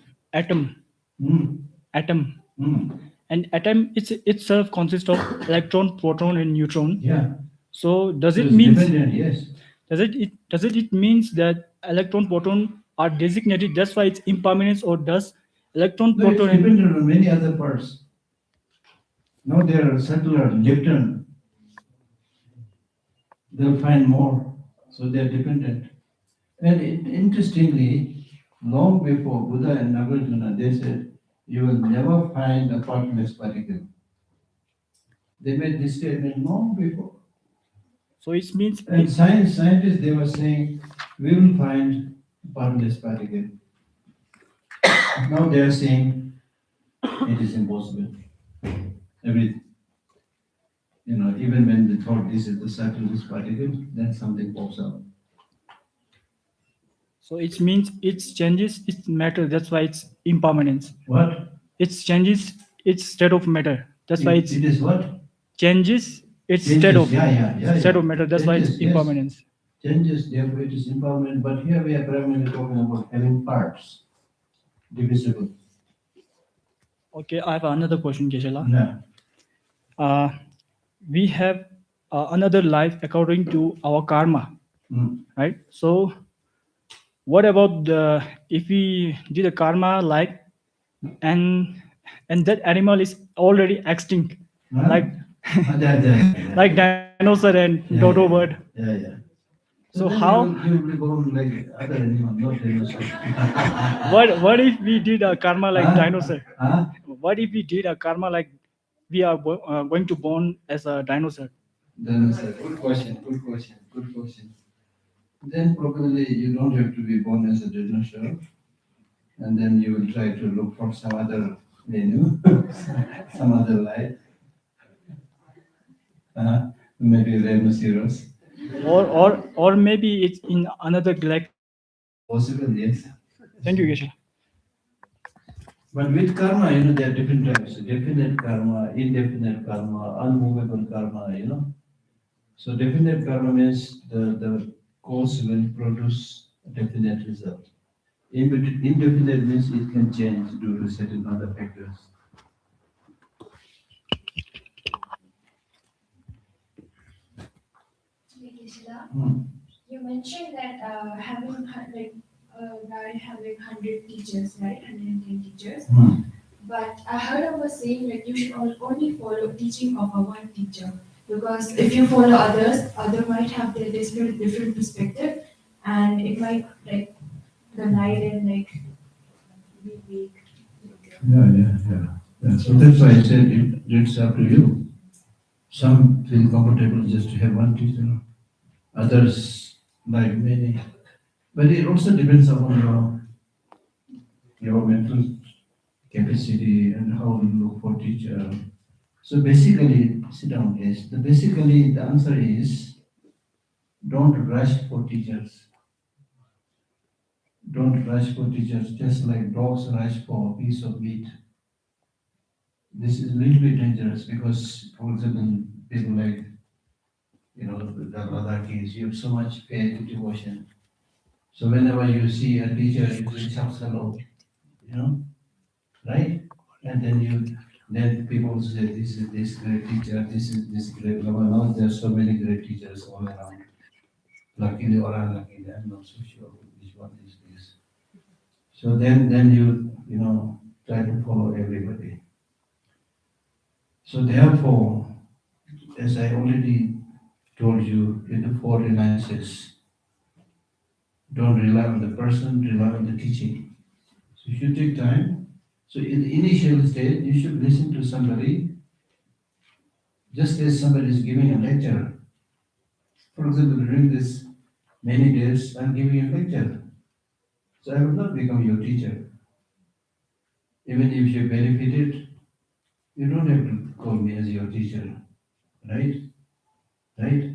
and atom itself consists of electron, proton, and neutron. Yeah. So does So it it's mean dependent, yes. does it means that electron, proton are designated, that's why it's impermanence, or does electron, No, it's proton, and dependent on many other parts. Now there are settler, Lipton. They'll find more, so they're dependent. And interestingly, long before Buddha and Nagarjuna, they said, you will never find a partless particle. They made this statement long before. so it means And scientists, they were saying, we will find partless particle. Now they are saying, it is impossible. Even when they thought this is the subtlest particle, then something pops up. So it means it changes its matter. That's why it's impermanence. What? It changes its state of matter. That's why It is what? changes its Changes, state of yeah. state of matter. That's why it's Changes, yes. impermanence. Changes, therefore it is impermanent, but here we are primarily talking about having parts, divisible. Okay, I have another question, Keshala. Yeah. Uh, we have another life according to our karma, Mm. right? So, what about the if we did a karma like and that animal is already extinct, Huh? like Yeah. like dinosaur and dodo bird. Yeah. So So then how you will be born like other animal, not dinosaur. what if we did a karma like Huh? dinosaur? Huh? What if we did a karma like we are going to born as a dinosaur? Dinosaur. Good question. Then probably you don't have to be born as a dinosaur, and then you will try to look for some other menu, some other life. Maybe rhinoceros. Or maybe it's in another galaxy. Possible, yes. Thank you, Geshe. But with karma, there are different types. Definite karma, indefinite karma, unmovable karma. So definite karma means the cause will produce a definite result. Indefinite means it can change due to certain other factors. Bodhisattva, Hmm. you mentioned that having like guy having 100 teachers, right? 110 teachers. Hmm. But I heard of a saying like you should only follow teaching of a one teacher because if you follow others, other might have their different perspective, and it might like guide and like be weak. Yeah. So that's why I said it's up to you. Some feel comfortable just to have one teacher, others like many. But it also depends upon your mental capacity and how you look for teacher. So basically, sit down, yes. Basically, the answer is don't rush for teachers. Don't rush for teachers, just like dogs rush for a piece of meat. This is a little bit dangerous because, for example, people like, the Ladakhis, you have so much faith, devotion. So whenever you see a teacher, you say, "Chap hello," you know, right? And then people say, "This is this great teacher, this is this great." Well, now there are so many great teachers all around. Luckily or unluckily, I'm not so sure which one is this. So then you try to follow everybody. So therefore, as I already told you in the four reliances, don't rely on the person, rely on the teaching. So you should take time. So in the initial stage, you should listen to somebody, just as somebody is giving a lecture. For example, during this many days, I'm giving a lecture. So I will not become your teacher. Even if you benefited, you don't have to call me as your teacher. Right? Right?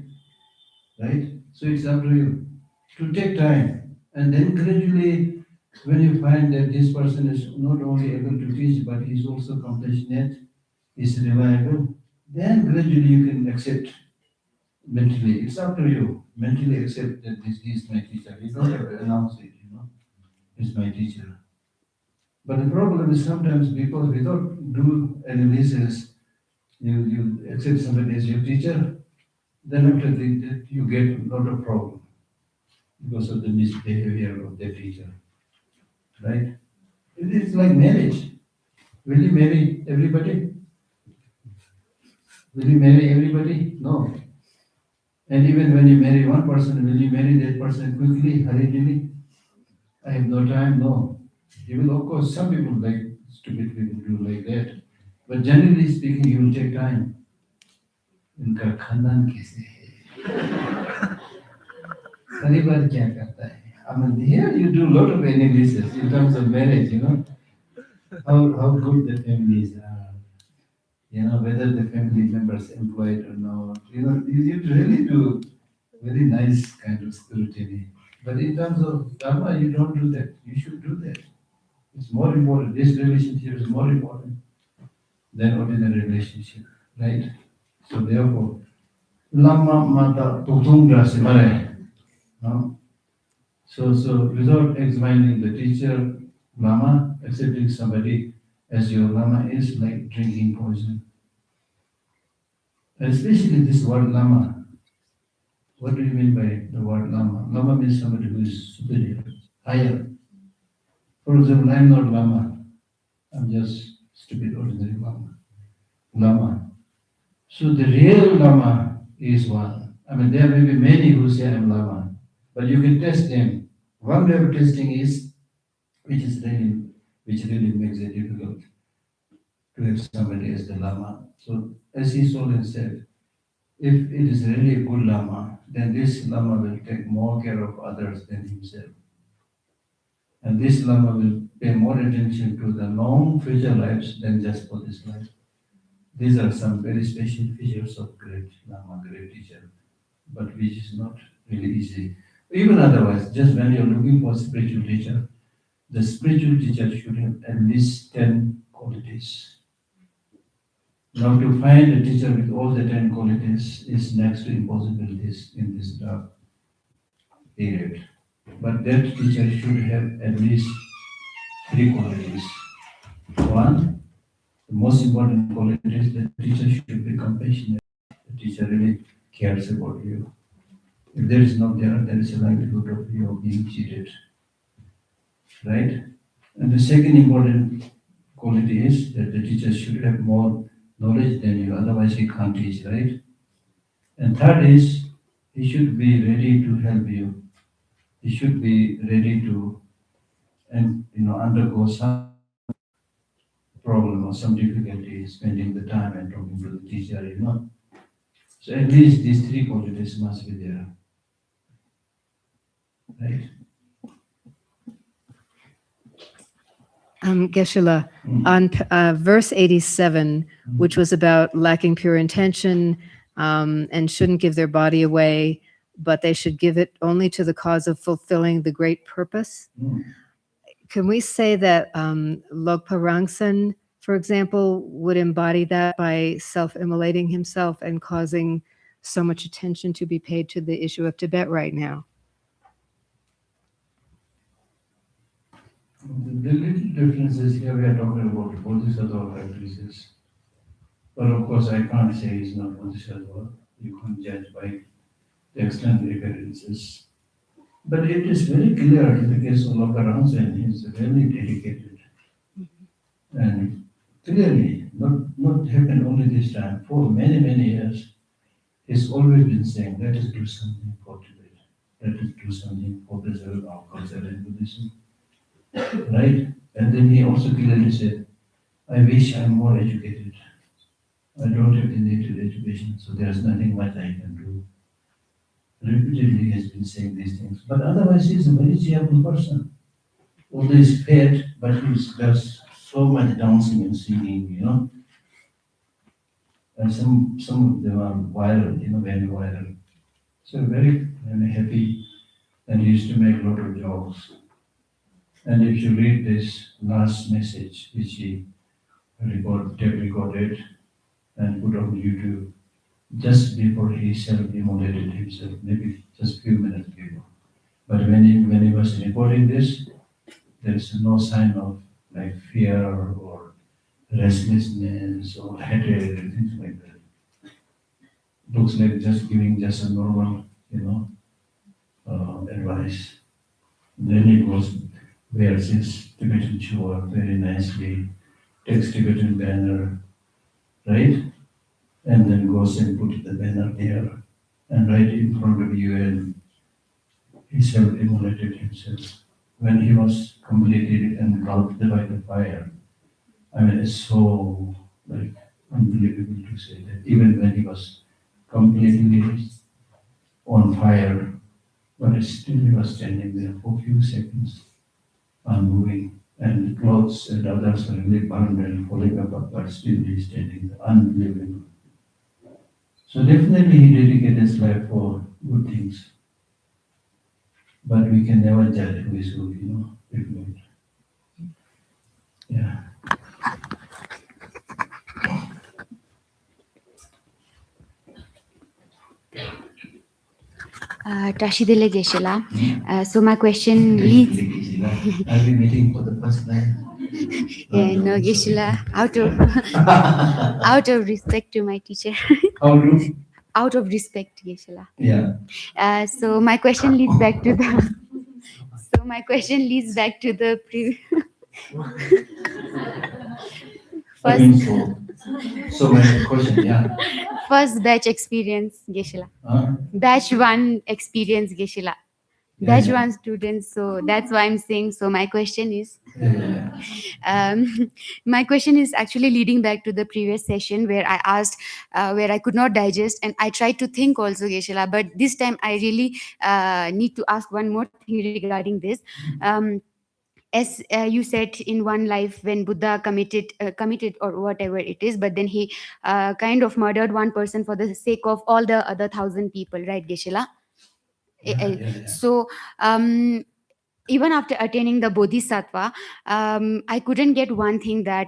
Right? So it's up to you to take time. And then gradually, when you find that this person is not only able to teach, but he's also compassionate, is reliable, then gradually you can accept mentally. It's up to you. Mentally accept that this is my teacher. You don't have to announce it. He's my teacher. But the problem is sometimes because without due analysis, you accept somebody as your teacher, then after that you get a lot of problem because of the misbehavior of the teacher. Right? It is like marriage. Will you marry everybody? Will you marry everybody? No. And even when you marry one person, will you marry that person quickly, hurriedly? I have no time. No. You will, of course, some people like stupid people do like that. But generally speaking, you will take time. इनका खानदान कैसे है परिवार क्या करता है I mean, here you do a lot of analysis in terms of marriage. How good the families are, whether the family members employed or not. You really do very nice kind of scrutiny. But in terms of Dharma, you don't do that. You should do that. It's more important. This relationship is more important. than ordinary relationship, right? So therefore, Lama Mata Tutung Grasimare. No? So without examining the teacher, Lama, accepting somebody as your Lama is like drinking poison. And especially this word Lama. What do you mean by the word Lama? Lama means somebody who is superior, higher. For example, I'm not Lama. I'm just stupid ordinary Lama. So the real Lama is one. I mean, there may be many who say I'm Lama, but you can test them. One way of testing is, which really makes it difficult to have somebody as the Lama. So as he Solon said, if it is really a good Lama, then this Lama will take more care of others than himself. And this Lama will pay more attention to the long future lives than just for this life. These are some very special features of great Lama, great teacher, but which is not really easy. Even otherwise, just when you're looking for a spiritual teacher, the spiritual teacher should have at least 10 qualities. Now to find a teacher with all the 10 qualities is next to impossible in this dark period. But that teacher should have at least 3 qualities. One, the most important quality is the teacher should be compassionate. The teacher really cares about you. If there is no there is a likelihood of you being cheated. Right? And the second important quality is that the teacher should have more knowledge than you, otherwise he can't teach, right? And third is he should be ready to help you. He should be ready to undergo some problem or some difficulty spending the time and talking to the teacher. So at least these 3 qualities must be there. Right? Geshe-la, on verse 87, which was about lacking pure intention and shouldn't give their body away, but they should give it only to the cause of fulfilling the great purpose. Can we say that Logpa Rangsan, for example, would embody that by self-immolating himself and causing so much attention to be paid to the issue of Tibet right now? The little differences here we are talking about Bodhisattva practices. But of course I can't say he's not Bodhisattva. You can't judge by the external appearances. But it is very clear in the case of Lokaransen, he's very dedicated. And clearly, not happened only this time, for many, many years, he's always been saying, let us do something for Tibet. Let us do something for preserve our culture and Buddhism. Right? And then he also clearly said, I wish I'm more educated. I don't have the needed education, so there's nothing much I can do. Repeatedly he has been saying these things. But otherwise he's a very cheerful person. Although he's fat, but he does so much dancing and singing. And some of them are viral, very viral. So very happy, and he used to make a lot of jokes. And if you read this last message, which he tape recorded and put on YouTube, just before he self-immolated himself, maybe just a few minutes before. But when he was recording this, there is no sign of like fear or restlessness or hatred and things like that. Looks like just giving just a normal, advice. Then he goes, wears his Tibetan chua very nicely, takes Tibetan banner, right? And then goes and put the banner there, and right in front of you, and he self-immolated himself. When he was completely engulfed by the fire, I mean, it's so unbelievable to say that. Even when he was completely on fire, but still he was standing there for a few seconds, unmoving, and clothes and others were really burned and falling apart, but still he's standing there, unbelievable. So definitely he dedicated his life for good things. But we can never judge who is who, Yeah. Tashidele Geshe-la. So my question leads. I'll be waiting for the first time. No, Geshe-la, out of respect to my teacher. How do? Out of respect, Geshe-la. Yeah. So my question leads back to the. So my question leads back to the I mean, so my question, yeah. first batch experience, Geshe-la. Huh? Batch 1 experience, Geshe-la. Yeah, Batch yeah. 1 students. So that's why I'm saying. So my question is. Yeah. My question is actually leading back to the previous session where I asked, where I could not digest, and I tried to think also, Geshe-la, but this time I really need to ask one more thing regarding this. As you said, in one life when Buddha committed or whatever it is, but then he kind of murdered one person for the sake of all the other 1,000 people, right, Geshe-la? Yeah. So even after attaining the bodhisattva, I couldn't get one thing that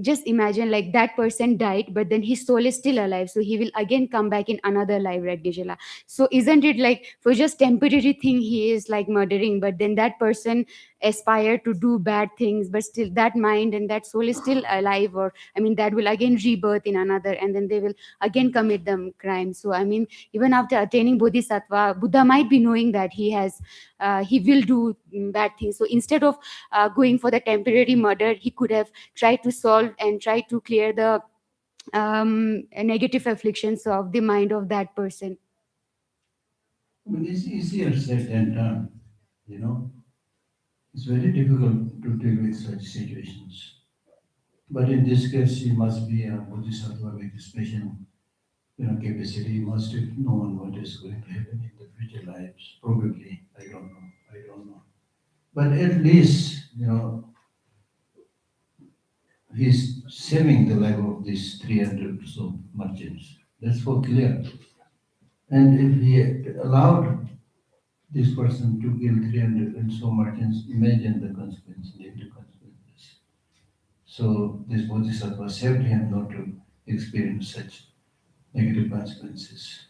just imagine like that person died, but then his soul is still alive, so he will again come back in another life, right, Geshe-la? So isn't it like for just temporary thing he is like murdering, but then that person aspire to do bad things, but still that mind and that soul is still alive, or I mean that will again rebirth in another, and then they will again commit them crime. So I mean, even after attaining bodhisattva, Buddha might be knowing that he will do bad things. So instead of going for the temporary murder, he could have tried to solve and try to clear the negative afflictions of the mind of that person. I mean, it's easier said than done, you know. It's very difficult to deal with such situations. But in this case, he must be a bodhisattva with special, capacity. He must have known what is going to happen in the future lives. Probably, I don't know. But at least, he's saving the life of these 300 or so merchants. That's for clear. And if he had allowed this person to kill 300 and so merchants, imagine the consequences, negative consequences. So this bodhisattva saved him not to experience such negative consequences.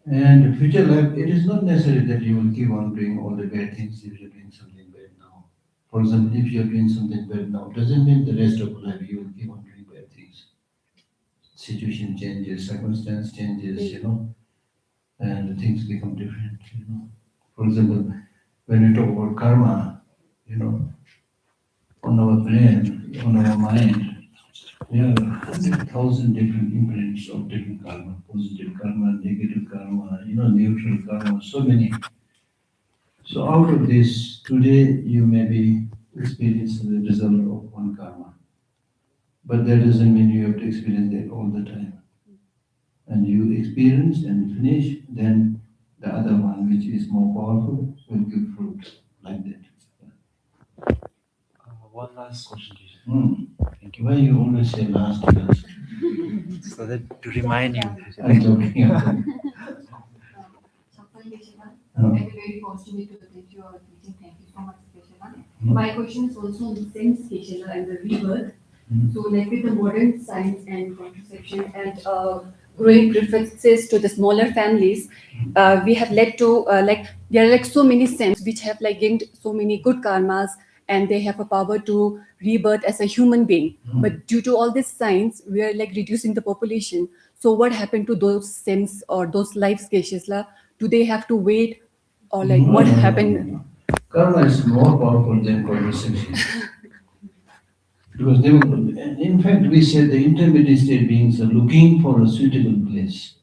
And future life, it is not necessary that you will keep on doing all the bad things if you're doing something bad now. For example, if you're doing something bad now, doesn't mean the rest of life you will keep on doing bad things. Situation changes, circumstance changes, and things become different. For example, when we talk about karma, on our brain, on our mind, there are 100,000 different imprints of different karma, positive karma, negative karma, neutral karma, so many. So out of this, today you may be experiencing the result of one karma. But that doesn't mean you have to experience that all the time. And you experience and finish, then the other one, which is more powerful, will give fruit like that. One last question, teacher. Thank you. Why you always say last? So that to remind you. I'm joking. A very positive way to attend your meeting. Thank you so much, Geshe-la. My question is also on the same Geshe-la and the rebirth. So, like with the modern science and contraception and growing preferences to the smaller families, we have led to there are like so many saints which have like gained so many good karmas, and they have a power to rebirth as a human being. But due to all this science, we are like reducing the population. So, what happened to those saints or those lives, Geshe-la? Do they have to wait, or like what happened? No. Karma is more powerful than contraception. Because in fact, we say the intermediate state beings are looking for a suitable place.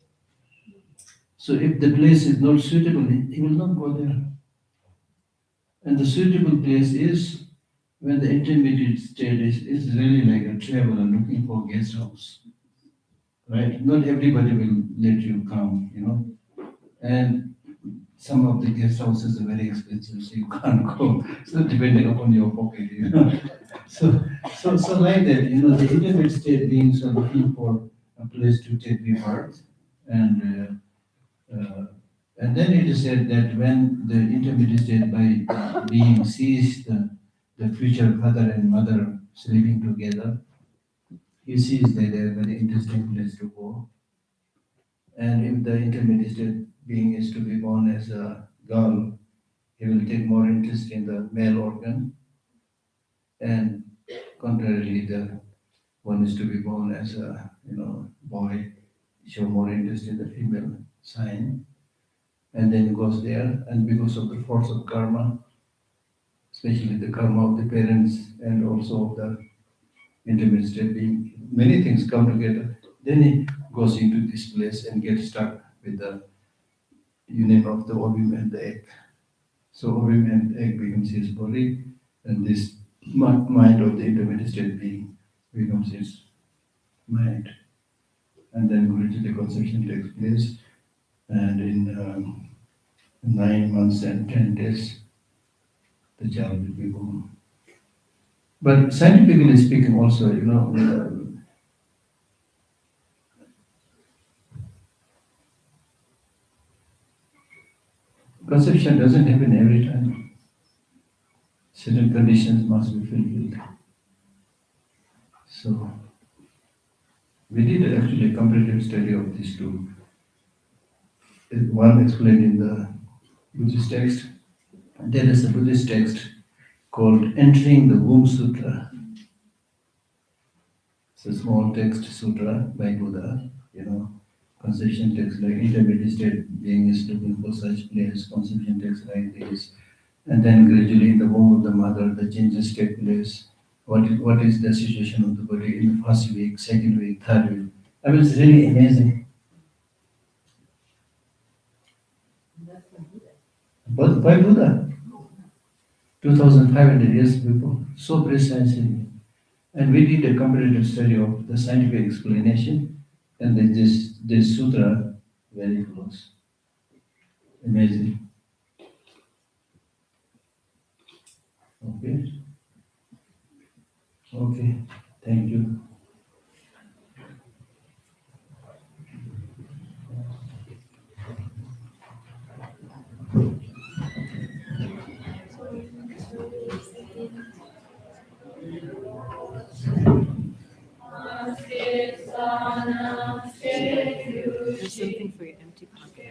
So if the place is not suitable, he will not go there. And the suitable place is when the intermediate state is really like a traveler looking for guest house. Right? Not everybody will let you come, And some of the guest houses are very expensive, so you can't go. So depending upon your pocket, So like that, the intermediate state beings are looking for a place to take rebirth, and then it is said that when the intermediate state by being sees the future father and mother sleeping together, he sees that they are a very interesting place to go. And if the intermediate state being is to be born as a girl, he will take more interest in the male organ, and contrarily, the one is to be born as a boy, show more interest in the female sign, and then goes there, and because of the force of karma, especially the karma of the parents and also of the intermediate state being, many things come together. Then he goes into this place and gets stuck with the union of the ovum and the egg. So ovum and egg becomes his body, and this mind of the intermediate state being becomes his mind. And then gradually conception takes place, and in 9 months and 10 days, the child will be born. But scientifically speaking, also, conception doesn't happen every time. Certain conditions must be fulfilled. So, we did actually a comparative study of these two. One explained in the Buddhist text. There is a Buddhist text called Entering the Womb Sutra. It's a small text sutra by Buddha, conception text like intermediate state being is looking for such place, conception text like this. And then gradually in the womb of the mother, the changes take place. What is the situation of the body in the first week, second week, third week? I mean, it's really amazing. But by Buddha, 2,500 years before, so precisely. And we did a comparative study of the scientific explanation, and then this sutra very close. Amazing. Okay. Okay. Thank you. There's something for your empty pocket.